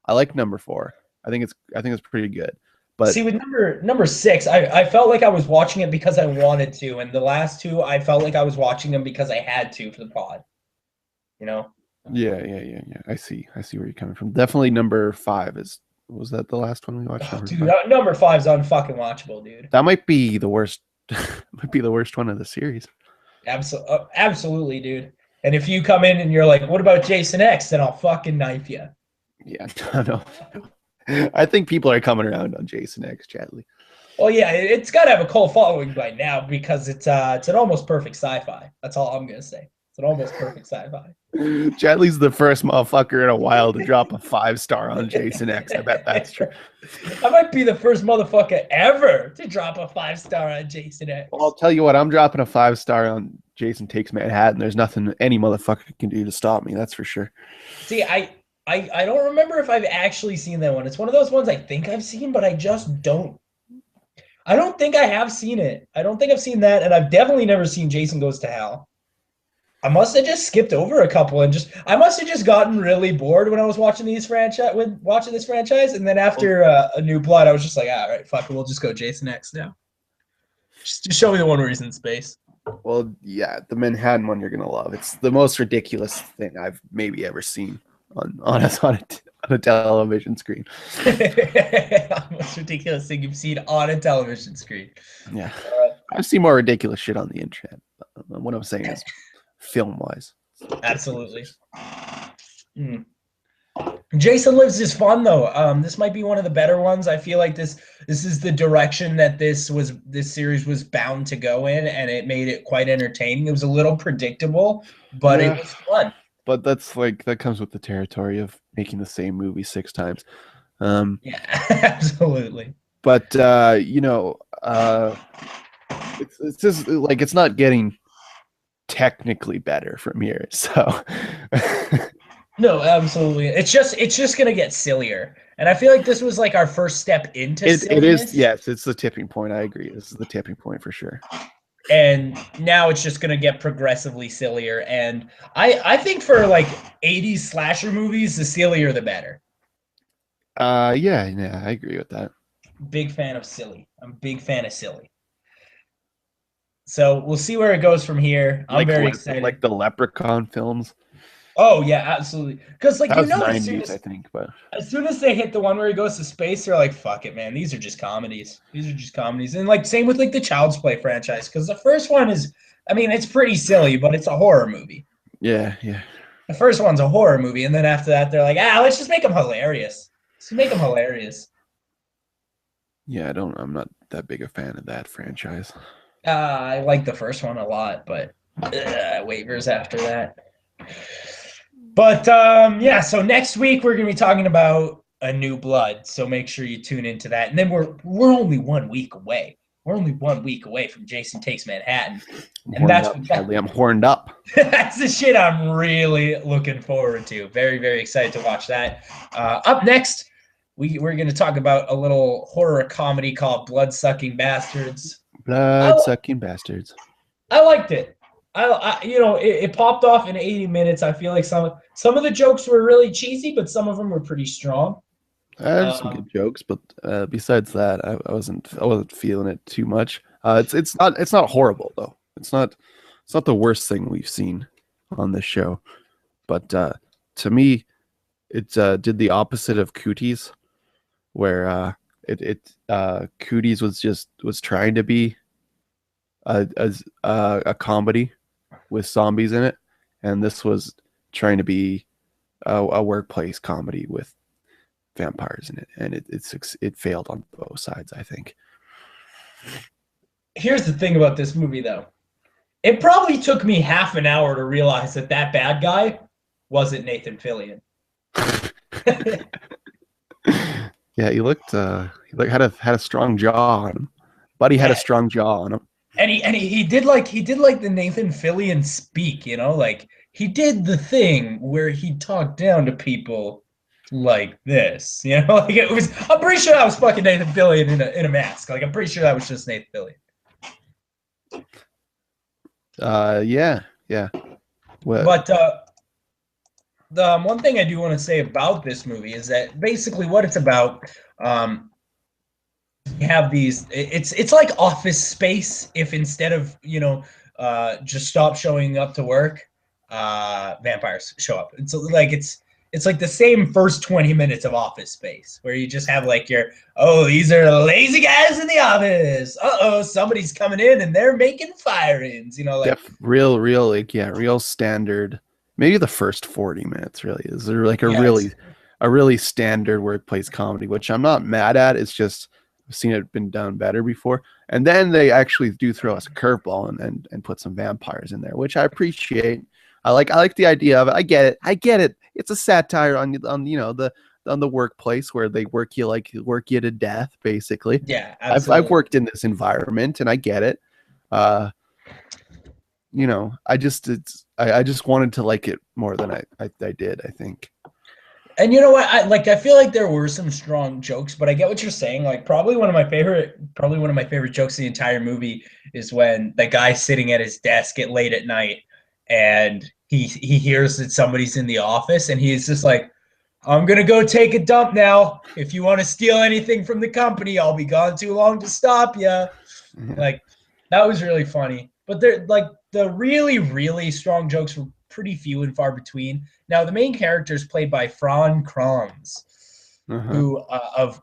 I like number four. I think it's pretty good. But See, with number six, I felt like I was watching it because I wanted to, and the last two, I felt like I was watching them because I had to for the pod. You know? yeah. I see where you're coming from. Definitely number five is was that the last one we watched? Oh, Number dude, five. number five's unfucking watchable, dude. That might be the worst. Might be the worst one of the series. Absolutely, dude. And if you come in and you're like, "What about Jason X?" then I'll fucking knife you. Yeah, no. I think people are coming around on Jason X, Chadley. Well, yeah, it's got to have a cult following by now because it's an almost perfect sci-fi. That's all I'm gonna say. It's an almost perfect sci-fi. Chadley's the first motherfucker in a while to drop a 5-star on Jason X. I bet that's true. I might be the first motherfucker ever to drop a 5-star on Jason X. Well, I'll tell you what, I'm dropping a 5-star on Jason Takes Manhattan. There's nothing any motherfucker can do to stop me. That's for sure. See, I don't remember if I've actually seen that one. It's one of those ones I think I've seen, but I just don't. I don't think I have seen it. I don't think I've seen that, and I've definitely never seen Jason Goes to Hell. I must have just skipped over a couple and I must have just gotten really bored when I was watching this franchise, and then after A New Blood, I was just like, all right, fuck it, we'll just go Jason X now. Just show me the one where he's in space. Well, yeah, the Manhattan one you're gonna love. It's the most ridiculous thing I've maybe ever seen on a television screen. Most ridiculous thing you've seen on a television screen. Yeah, I've seen more ridiculous shit on the internet. What I'm saying is, film wise, Absolutely. Mm. Jason Lives is fun though. This might be one of the better ones. I feel like this is the direction that this series was bound to go in, and it made it quite entertaining. It was a little predictable, but yeah, it was fun. but that comes with the territory of making the same movie 6 times. Yeah, absolutely. But it's just like it's not getting technically better from here. So No, absolutely. It's just gonna get sillier, and I feel like this was like our first step into it is, silliness. yes, it's the tipping point. I agree. This is the tipping point for sure. And now it's just gonna get progressively sillier. And I think for like 80s slasher movies, the sillier the better. Yeah, I agree with that. Big fan of silly. I'm a big fan of silly. So we'll see where it goes from here. I'm very excited. Like the Leprechaun films. Oh yeah, absolutely. Because like That was as soon 90s, I as think, but as soon as they hit the one where he goes to space, they're like, "Fuck it, man. These are just comedies. These are just comedies." And like same with like the Child's Play franchise, because the first one is, I mean, it's pretty silly, but it's a horror movie. yeah, yeah. The first one's a horror movie, and then after that, they're like, let's just make them hilarious. Let's make them hilarious. Yeah, I'm not that big a fan of that franchise. I like the first one a lot, but waivers after that. But yeah, so next week we're gonna be talking about A New Blood. So make sure you tune into that. And then we're only 1 week away. We're only 1 week away from Jason Takes Manhattan. I'm And horned up, Bradley. I'm horned up. that's the shit I'm really looking forward to. Very, very excited to watch that. Up next, we're going to talk about a little horror comedy called Bloodsucking Bastards. Blood-sucking bastards. I liked it. It popped off in 80 minutes. I feel like some of the jokes were really cheesy, but some of them were pretty strong. There's some good jokes, but besides that, I wasn't feeling it too much. It's not horrible though. It's not the worst thing we've seen on this show. But to me, it did the opposite of Cooties, where Cooties was trying to be a comedy with zombies in it, and this was trying to be a workplace comedy with vampires in it, and it failed on both sides, I think. Here's the thing about this movie, though. It probably took me half an hour to realize that bad guy wasn't Nathan Fillion. Yeah, he had a strong jaw on him. Buddy had a strong jaw on him. And he did like the Nathan Fillion speak, like he did the thing where he talked down to people like this, like it was. I'm pretty sure that was fucking Nathan Fillion in a mask. Like I'm pretty sure that was just Nathan Fillion. Yeah. Well, but the one thing I do want to say about this movie is that basically what it's about. You have these. It's like Office Space if instead of just stop showing up to work, vampires show up. It's like the same first 20 minutes of Office Space where you just have like these are lazy guys in the office. Somebody's coming in and they're making fire-ins. Real standard. Maybe the first 40 minutes really is there like a really standard workplace comedy, which I'm not mad at. It's just I've seen it been done better before. And then they actually do throw us a curveball and put some vampires in there, which I appreciate. I like the idea of it. I get it. It's a satire on the workplace where they work you to death, basically. Yeah, absolutely. I've worked in this environment and I get it. I just wanted to like it more than I did, I think. And you know what? I feel like there were some strong jokes, but I get what you're saying. Like probably one of my favorite jokes in the entire movie is when the guy's sitting at his desk at late at night and he hears that somebody's in the office and he's just like, I'm gonna go take a dump now. If you want to steal anything from the company, I'll be gone too long to stop you. Yeah. Like that was really funny. But they're like the really, really strong jokes were pretty few and far between. Now, the main character is played by Fran Kranz, who of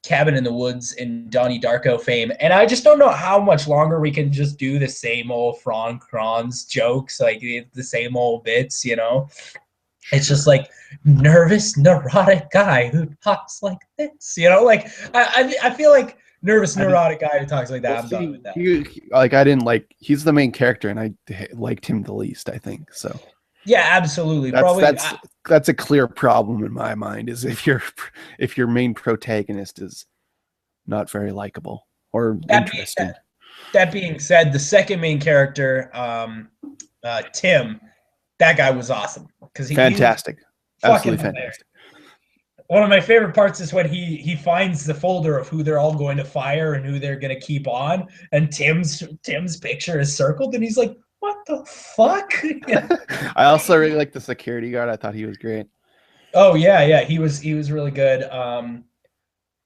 Cabin in the Woods and Donnie Darko fame. And I just don't know how much longer we can just do the same old Fran Kranz jokes, like the same old bits, It's just like nervous, neurotic guy who talks like this, Like I feel like nervous, neurotic guy who talks like that. I'm done with that. He's the main character, and I liked him the least, I think. So yeah, absolutely. That's a clear problem in my mind. Is if your main protagonist is not very likable or interesting. That being said, the second main character, Tim, that guy was awesome because fantastic, absolutely fantastic. One of my favorite parts is when he finds the folder of who they're all going to fire and who they're going to keep on, and Tim's picture is circled, and he's like, "What the fuck?" I also really like the security guard. I thought he was great. Oh yeah, he was really good.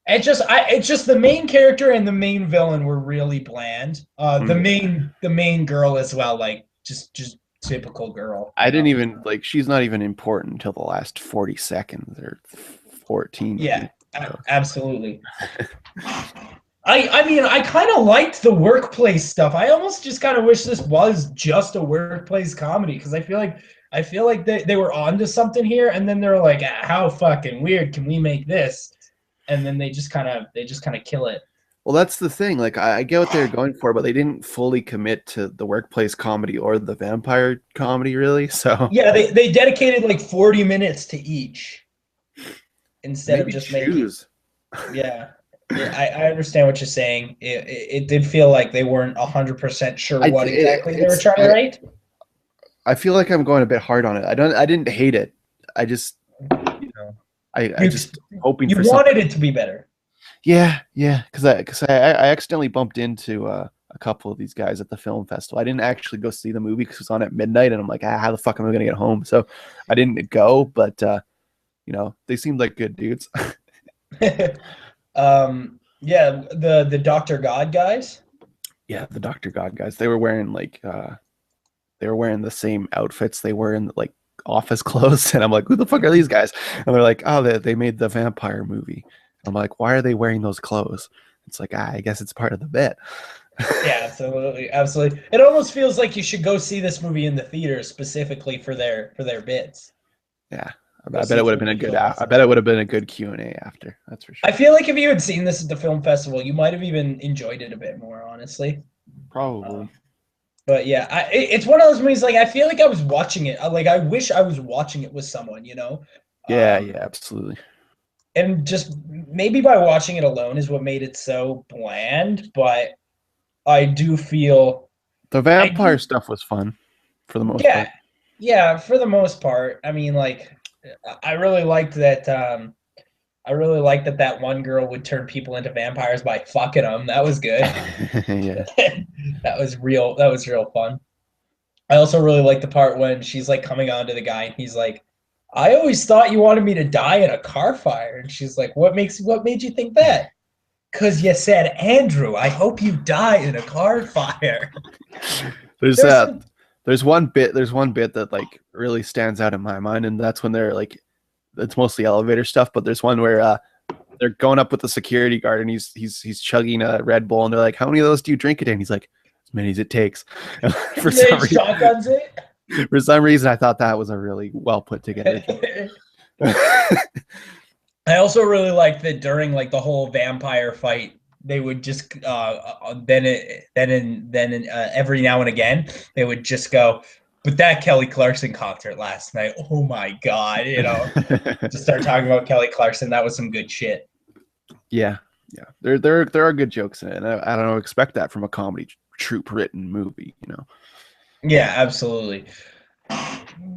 It's just the main character and the main villain were really bland. The main girl as well, like just typical girl. I didn't even like. She's not even important until the last 40 seconds or 14 Yeah, maybe. So. absolutely. I mean, I kind of liked the workplace stuff. I almost just kind of wish this was just a workplace comedy because I feel like they were onto something here, and then they're like, how fucking weird can we make this? And then they just kind of kill it. Well, that's the thing. Like, I get what they were going for, but they didn't fully commit to the workplace comedy or the vampire comedy, really. So Yeah, they dedicated like 40 minutes to each instead of maybe just making. choose. Yeah, I understand what you're saying. It did feel like they weren't 100% sure what exactly they were trying to write. I feel like I'm going a bit hard on it. I didn't hate it. I just, I You just hoping you for wanted something. it to be better. Yeah, because I accidentally bumped into a couple of these guys at the film festival. I didn't actually go see the movie because it was on at midnight, and I'm like, how the fuck am I gonna get home? So I didn't go, but they seemed like good dudes. Yeah, the Doctor God guys. Yeah, the Dr. God guys. They were wearing they were wearing the same outfits they were in like office clothes, and I'm like, who the fuck are these guys? And they're like, oh, they made the vampire movie. I'm like, why are they wearing those clothes? It's like, I guess it's part of the bit. Yeah, absolutely, absolutely. It almost feels like you should go see this movie in the theater specifically for their bits. Yeah, Go I bet see it it would have for been the a good. film I bet festival. it would have been a good Q&A after. That's for I sure. feel like if you had seen this at the film festival, you might have even enjoyed it a bit more, honestly. Probably. But yeah, it's one of those movies. Like I feel like I was watching it. Like I wish I was watching it with someone, Yeah, um, yeah, absolutely. and just maybe by watching it alone is what made it so bland. But I do feel The I vampire do, stuff was fun for the most yeah, part. yeah. For the most part, I mean, like I really liked that. I really liked that one girl would turn people into vampires by fucking them. That was good. Yeah. That was real. That was real fun. I also really like the part when she's like coming on to the guy and he's like, I always thought you wanted me to die in a car fire. And she's like, what made you think that? Cause you said, Andrew, I hope you die in a car fire. There's There's some there's one bit that like really stands out in my mind, and that's when they're like, it's mostly elevator stuff, but there's one where they're going up with the security guard, and he's chugging a Red Bull, and they're like, how many of those do you drink a day? And he's like, as many as it takes. And they shotguns it. for some reason I thought that was a really well put together joke. I also really like that during like the whole vampire fight, they would just every now and again they would just go, but that Kelly Clarkson concert last night, oh my god, just start talking about Kelly Clarkson. That was some good shit. Yeah, yeah. There are good jokes in it, and I don't know, expect that from a comedy troupe written movie. Yeah, absolutely.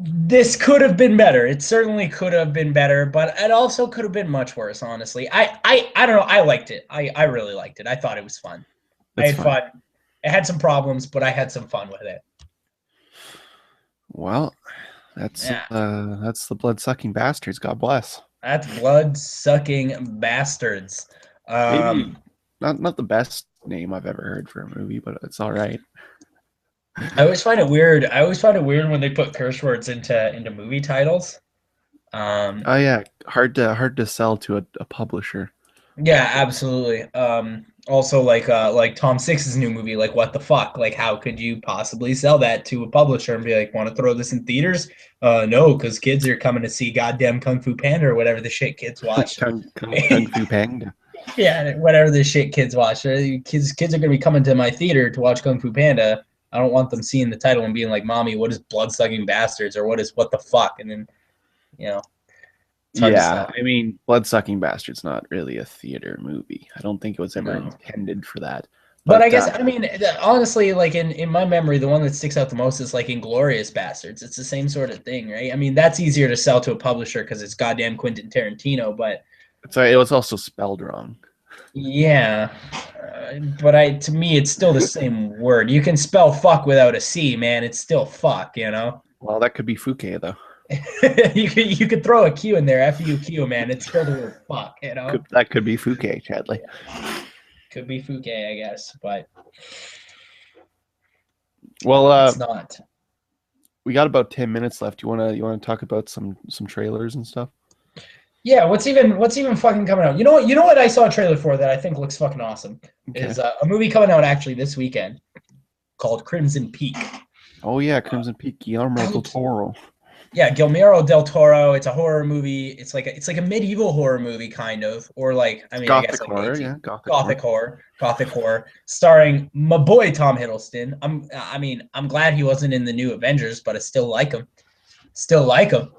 This could have been better. It certainly could have been better, but it also could have been much worse, honestly. I don't know. I liked it. I really liked it. I thought it was fun. I That's had fine. fun. It had some problems, but I had some fun with it. Well, Yeah. that's the Bloodsucking Bastards. God bless. That's Bloodsucking Bastards. Maybe Um, not the best name I've ever heard for a movie, but it's all right. I always find it weird. I always find it weird when they put curse words into movie titles. Oh yeah, hard to sell to a publisher. Yeah, absolutely. Also like Tom Six's new movie, like what the fuck? Like how could you possibly sell that to a publisher and be like, want to throw this in theaters? No, because kids are coming to see goddamn Kung Fu Panda or whatever the shit kids watch. Kung Fu Panda. Yeah, whatever the shit kids watch. Kids are gonna be coming to my theater to watch Kung Fu Panda. I don't want them seeing the title and being like, "Mommy, what is Bloodsucking Bastards?" or what the fuck? And then, you know, it's hard to Yeah, sell. I mean, Bloodsucking Bastards not really a theater movie. I don't think it was ever No. intended for that. But I But guess I mean honestly, like in my memory, the one that sticks out the most is like Inglorious Bastards. It's the same sort of thing, right? I mean, that's easier to sell to a publisher because it's goddamn Quentin Tarantino. But it was also spelled wrong. yeah, but to me, it's still the same word. You can spell fuck without a C, man. It's still fuck, you know. Well, that could be Fouquet though. You could throw a Q in there, F-U-Q, man. It's still the word fuck, you know. That could be Fouquet, Chadley. Could be Fouquet, I guess, but Well, it's not. we got about 10 minutes left. You wanna talk about some trailers and stuff? Yeah, what's even fucking coming out? You know what I saw a trailer for that I think looks fucking awesome Okay. is a movie coming out actually this weekend called Crimson Peak. Oh yeah, Crimson Peak, Guillermo That del looks Toro. Yeah, Guillermo del Toro. It's a horror movie. It's like a medieval horror movie kind of, or like I It's mean I guess gothic like horror, 18 yeah, gothic horror. gothic horror, starring my boy Tom Hiddleston. I mean I'm glad he wasn't in the new Avengers, but I still like him. Still like him.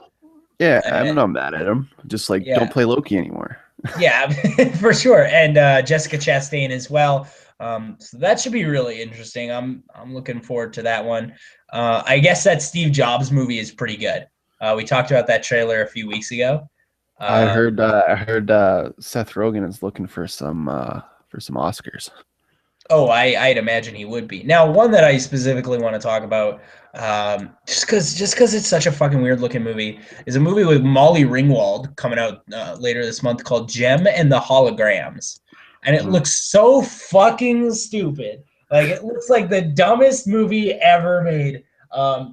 Yeah, Uh, I'm not mad at him. Just like don't yeah, play Loki anymore. yeah, for sure. And Jessica Chastain as well. So that should be really interesting. I'm looking forward to that one. I guess that Steve Jobs movie is pretty good. We talked about that trailer a few weeks ago. I heard Seth Rogen is looking for some Oscars. Oh, I'd imagine he would be. Now, one that I specifically want to talk about, just because it's such a fucking weird looking movie, is a movie with Molly Ringwald coming out later this month called Gem and the Holograms, and it Hmm. looks so fucking stupid. Like it looks like the dumbest movie ever made.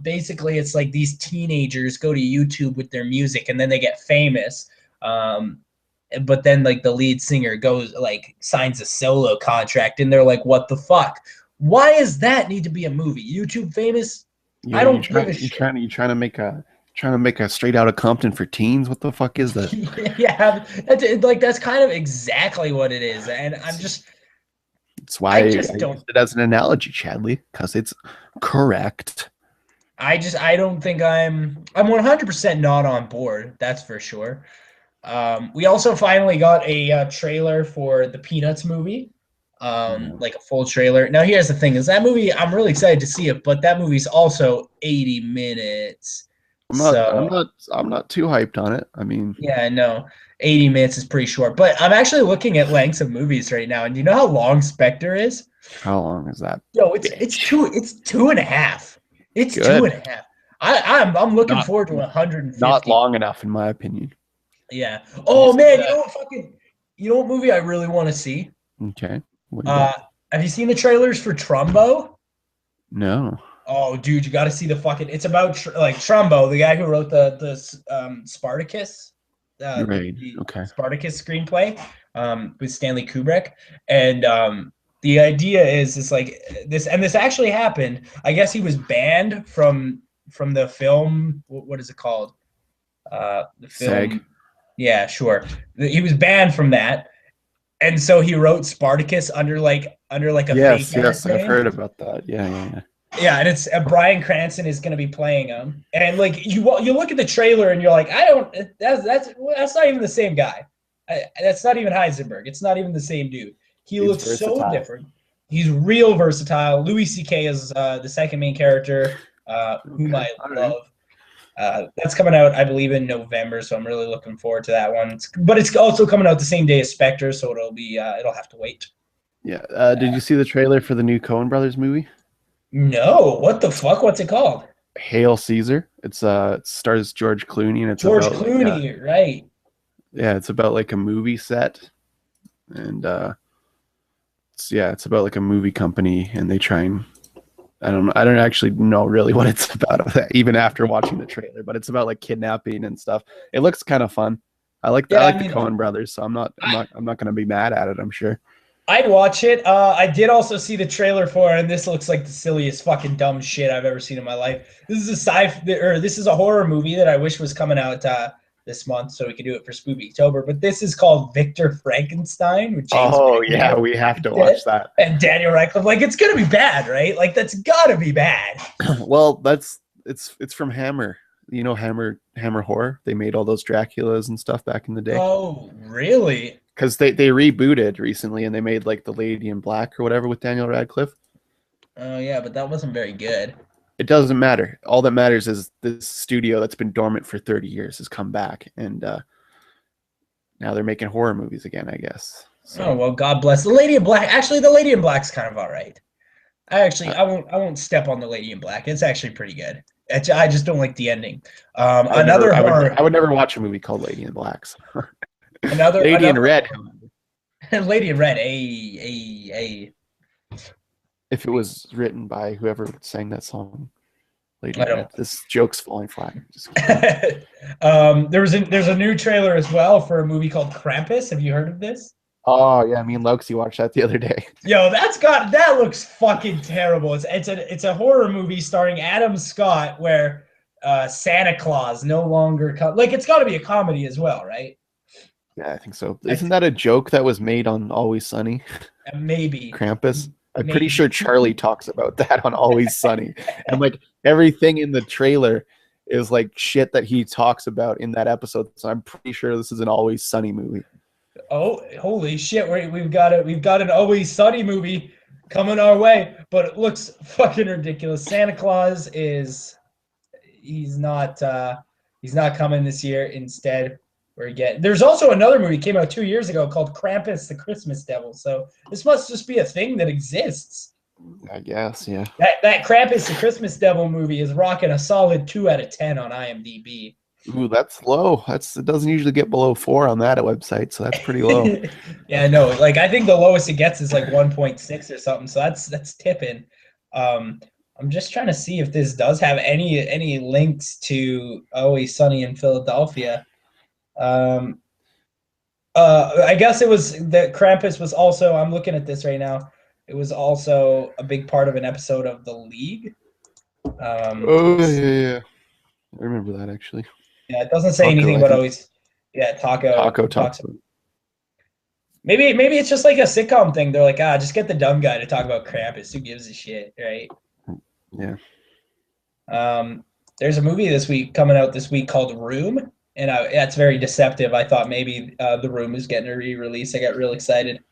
Basically, it's like these teenagers go to YouTube with their music, and then they get famous. Um, but then like the lead singer goes like signs a solo contract and they're like, what the fuck? Why does that need to be a movie? YouTube famous? I You don't give trying a you shit. trying you trying to make a trying to make a straight out of Compton for teens? What the fuck is that? Yeah, that's kind of exactly what it is. And It's why I I just used don't it as an analogy, Chadley, because it's correct. I don't think I'm 100% not on board. That's for sure. We also finally got a trailer for the Peanuts movie, Yeah. like a full trailer. Now, here's the thing: is that movie? I'm really excited to see it, but that movie's also 80 minutes. I'm not I'm So not I'm not too hyped on it. I mean, yeah, no, 80 minutes is pretty short. But I'm actually looking at lengths of movies right now, and you know how long Spectre is? how long is that Yo, it's bitch? two and a half. It's two Good. and a half. I'm looking Not forward to not 150. long enough in my opinion. Yeah. Did you Oh see man, that? you know what movie I really want to see? Okay. What do you Uh, got? have you seen the trailers for Trumbo? No. Oh, dude, you got to see the fucking. It's about like Trumbo, the guy who wrote the Spartacus, Right. the Okay. Spartacus screenplay, with Stanley Kubrick, and the idea is like this, and this actually happened. I guess he was banned from the film. What is it called? The Seg. film. Yeah, sure. He was banned from that, and so he wrote Spartacus under like a fake Yes, ass yes, I've name. heard about that. Yeah, yeah, yeah. Yeah, and it's Bryan Cranston is going to be playing him, and like you look at the trailer and you're like, I don't that's not even the same guy. That's not even Heisenberg. It's not even the same dude. He He's looks so versatile. different. He's real versatile. Louis C.K. is the second main character, whom Okay. I All right. love. That's coming out, I believe, in November, so I'm really looking forward to that one. But it's also coming out the same day as Spectre, so it'll have to wait. Yeah. Did you see the trailer for the new Coen Brothers movie? No, what the fuck? What's it called? Hail Caesar. It stars George Clooney and it's George about like Clooney, right? it's about like a movie set and it's about like a movie company and they try and I don't actually know really what it's about even after watching the trailer, but it's about like kidnapping and stuff. It looks kind of fun. I Yeah, like I the mean, Coen brothers, so I'm not gonna be mad at it, I'm sure. I'd watch it. I did also see the trailer for it, and this looks like the silliest fucking dumb shit I've ever seen in my life. This is a horror movie that I wish was coming out this month, so we could do it for Spooky October. But this is called Victor Frankenstein with James Oh yeah, Mangold we have to watch that. and Daniel Radcliffe. Like, it's gonna be bad, right? Like, that's gotta be bad. Well, it's from Hammer. You know Hammer Horror. They made all those Draculas and stuff back in the day. Oh, really? Because they rebooted recently and they made like the Lady in Black or whatever with Daniel Radcliffe. Oh, yeah, but that wasn't very good. It doesn't matter. All that matters is this studio that's been dormant for 30 years has come back and now they're making horror movies again, I guess. Oh, So well, God bless the Lady in Black. Actually, the Lady in Black's kind of all right. uh, I won't step on the Lady in Black. It's actually pretty good. I just don't like the ending. never Another I horror, would never watch a movie called Lady in Black. So. Lady in another Red. Lady in Red. A. If it was written by whoever sang that song. Lady I in Red. don't. This joke's falling flat. Just There's a new trailer as well for a movie called Krampus. Have you heard of this? Oh yeah, me and Loxy watched that the other day. Yo, that looks fucking terrible. It's a horror movie starring Adam Scott where Santa Claus no longer like it's got to be a comedy as well, right? Yeah, I think so. Isn't that a joke that was made on Always Sunny? Maybe, Krampus? I'm pretty maybe. sure Charlie talks about that on Always Sunny. And like everything in the trailer is like shit that he talks about in that episode. So I'm pretty sure this is an Always Sunny movie. Oh, holy shit! We've got an Always Sunny movie coming our way, but it looks fucking ridiculous. Santa Claus is he's not coming this year. Instead, there's also another movie came out 2 years ago called Krampus the Christmas Devil. So this must just be a thing that exists. I guess, yeah. That Krampus the Christmas Devil movie is rocking a solid 2 out of 10 on IMDb. Ooh, that's low. It doesn't usually get below 4 on that website, so that's pretty low. Yeah, no, like I think the lowest it gets is like 1.6 or something. So that's tipping. I'm just trying to see if this does have any links to Always Sunny in Philadelphia. I guess it was that Krampus was also. I'm looking at this right now. It was also a big part of an episode of The League. Yeah. I remember that actually. Yeah, it doesn't say anything about always. Yeah, Taco talks. Maybe it's just like a sitcom thing. They're like, just get the dumb guy to talk about Krampus. Who gives a shit, right? Yeah. There's a movie coming out this week called Room, and that's very deceptive. I thought maybe The Room was getting a re-release. I got real excited.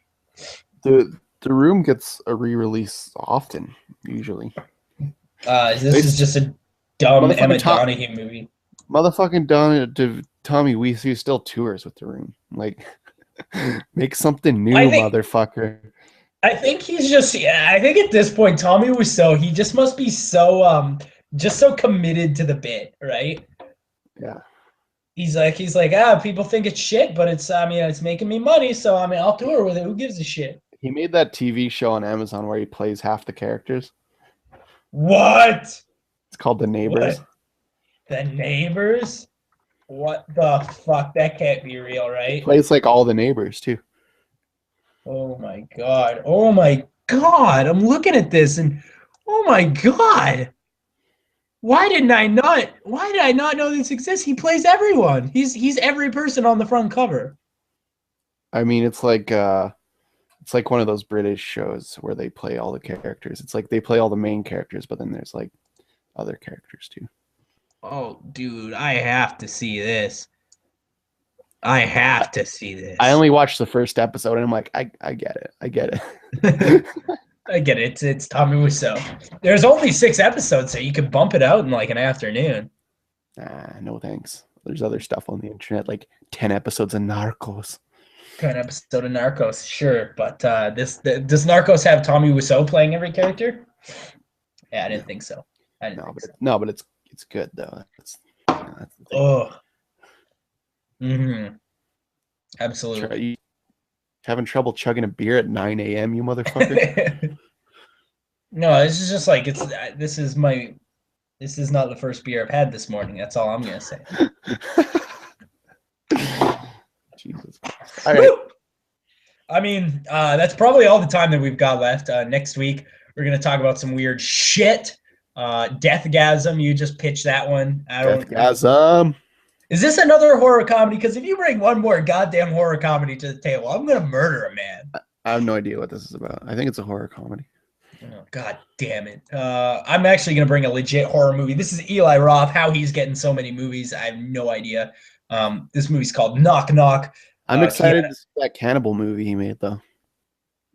The Room gets a re-release often, usually. This is just a dumb Emmett Donahue movie. Motherfucking Tommy Wiseau still tours with The Room. Like, make something new, motherfucker. I think he's just. Yeah, I think at this point, Tommy Wiseau, he just must be so committed to the bit, right? Yeah. He's like, people think it's shit, but it's making me money, so I'll tour with it. Who gives a shit? He made that TV show on Amazon where he plays half the characters. What? It's called The Neighbors. What? The Neighbors? What the fuck? That can't be real, right? He plays like all the neighbors too. Oh my god. Oh my god. I'm looking at this and oh my god. Why did I not know this exists? He plays everyone. He's every person on the front cover. I mean, it's like one of those British shows where they play all the characters. It's like they play all the main characters, but then there's like other characters too. Oh, dude, I have to see this. I have to see this. I only watched the first episode, and I'm like, I get it. I get it. It's Tommy Wiseau. There's only 6 episodes, so you could bump it out in like an afternoon. No thanks. There's other stuff on the internet, like 10 episodes of Narcos. 10 episode of Narcos, sure, but does Narcos have Tommy Wiseau playing every character? Yeah, I didn't think so. No, but it's good though. That's the thing. Oh. Mm-hmm. Absolutely. You having trouble chugging a beer at 9 a.m., you motherfucker? No, this is just like this is not the first beer I've had this morning. That's all I'm gonna say. Jesus Christ. All right. I mean, that's probably all the time that we've got left. Next week, we're going to talk about some weird shit. Deathgasm, you just pitched that one. Deathgasm. Is this another horror comedy? Because if you bring one more goddamn horror comedy to the table, I'm going to murder a man. I have no idea what this is about. I think it's a horror comedy. Oh, God damn it. I'm actually going to bring a legit horror movie. This is Eli Roth. How he's getting so many movies, I have no idea. This movie's called Knock Knock. I'm excited to see that cannibal movie he made, though.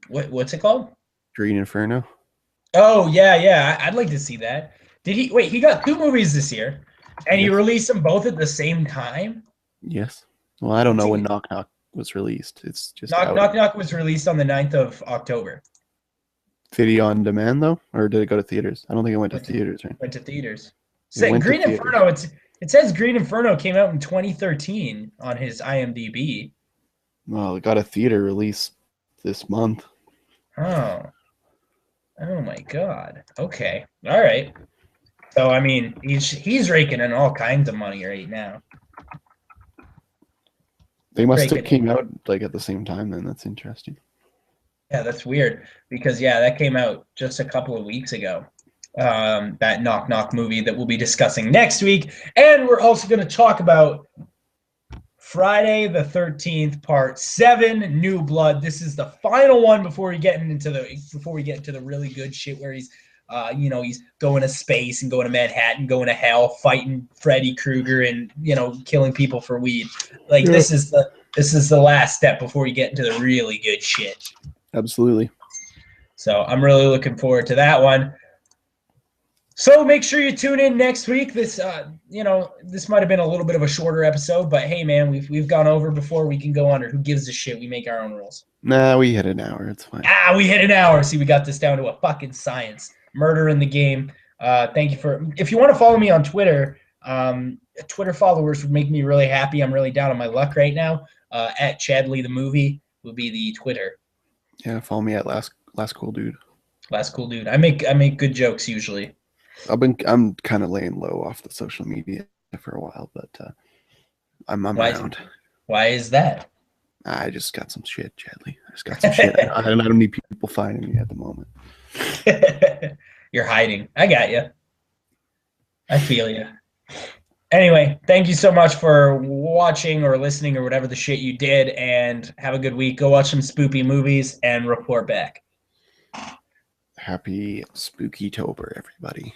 What's it called? Green Inferno. Oh, yeah. I'd like to see that. He got 2 movies this year, and he released them both at the same time? Yes. Well, I don't know when Knock Knock was released. It's just Knock Knock was released on the 9th of October. Video on demand, though? Or did it go to theaters? I don't think it went to theaters, right? Went to theaters. Green Inferno, it says Green Inferno came out in 2013 on his IMDb. Well, it got a theater release this month. Oh my God. Okay. All right. So I mean, he's raking in all kinds of money right now. They must have came out like at the same time then. That's interesting. Yeah, that's weird because that came out just a couple of weeks ago. That Knock Knock movie that we'll be discussing next week, and we're also going to talk about Friday the 13th, Part 7, New Blood. This is the final one before we get into the really good shit where he's he's going to space and going to Manhattan, going to hell, fighting Freddy Krueger and killing people for weed. Like this is the last step before you get into the really good shit. Absolutely. So I'm really looking forward to that one. So make sure you tune in next week. This this might have been a little bit of a shorter episode, but hey man, we've gone over before. We can go under. Who gives a shit? We make our own rules. Nah, we hit an hour. It's fine. We hit an hour. See, we got this down to a fucking science. Murder in the game. Thank you for. If you want to follow me on Twitter, Twitter followers would make me really happy. I'm really down on my luck right now. At Chadley the movie will be the Twitter. Yeah, follow me at last cool dude. Last cool dude. I make good jokes usually. I'm kind of laying low off the social media for a while, but I'm around. Why is that? I just got some shit, Chadley. I just got some shit, and I don't need people finding me at the moment. You're hiding. I got you. I feel you. Anyway, thank you so much for watching or listening or whatever the shit you did, and have a good week. Go watch some spoopy movies and report back. Happy Spooky-tober, everybody.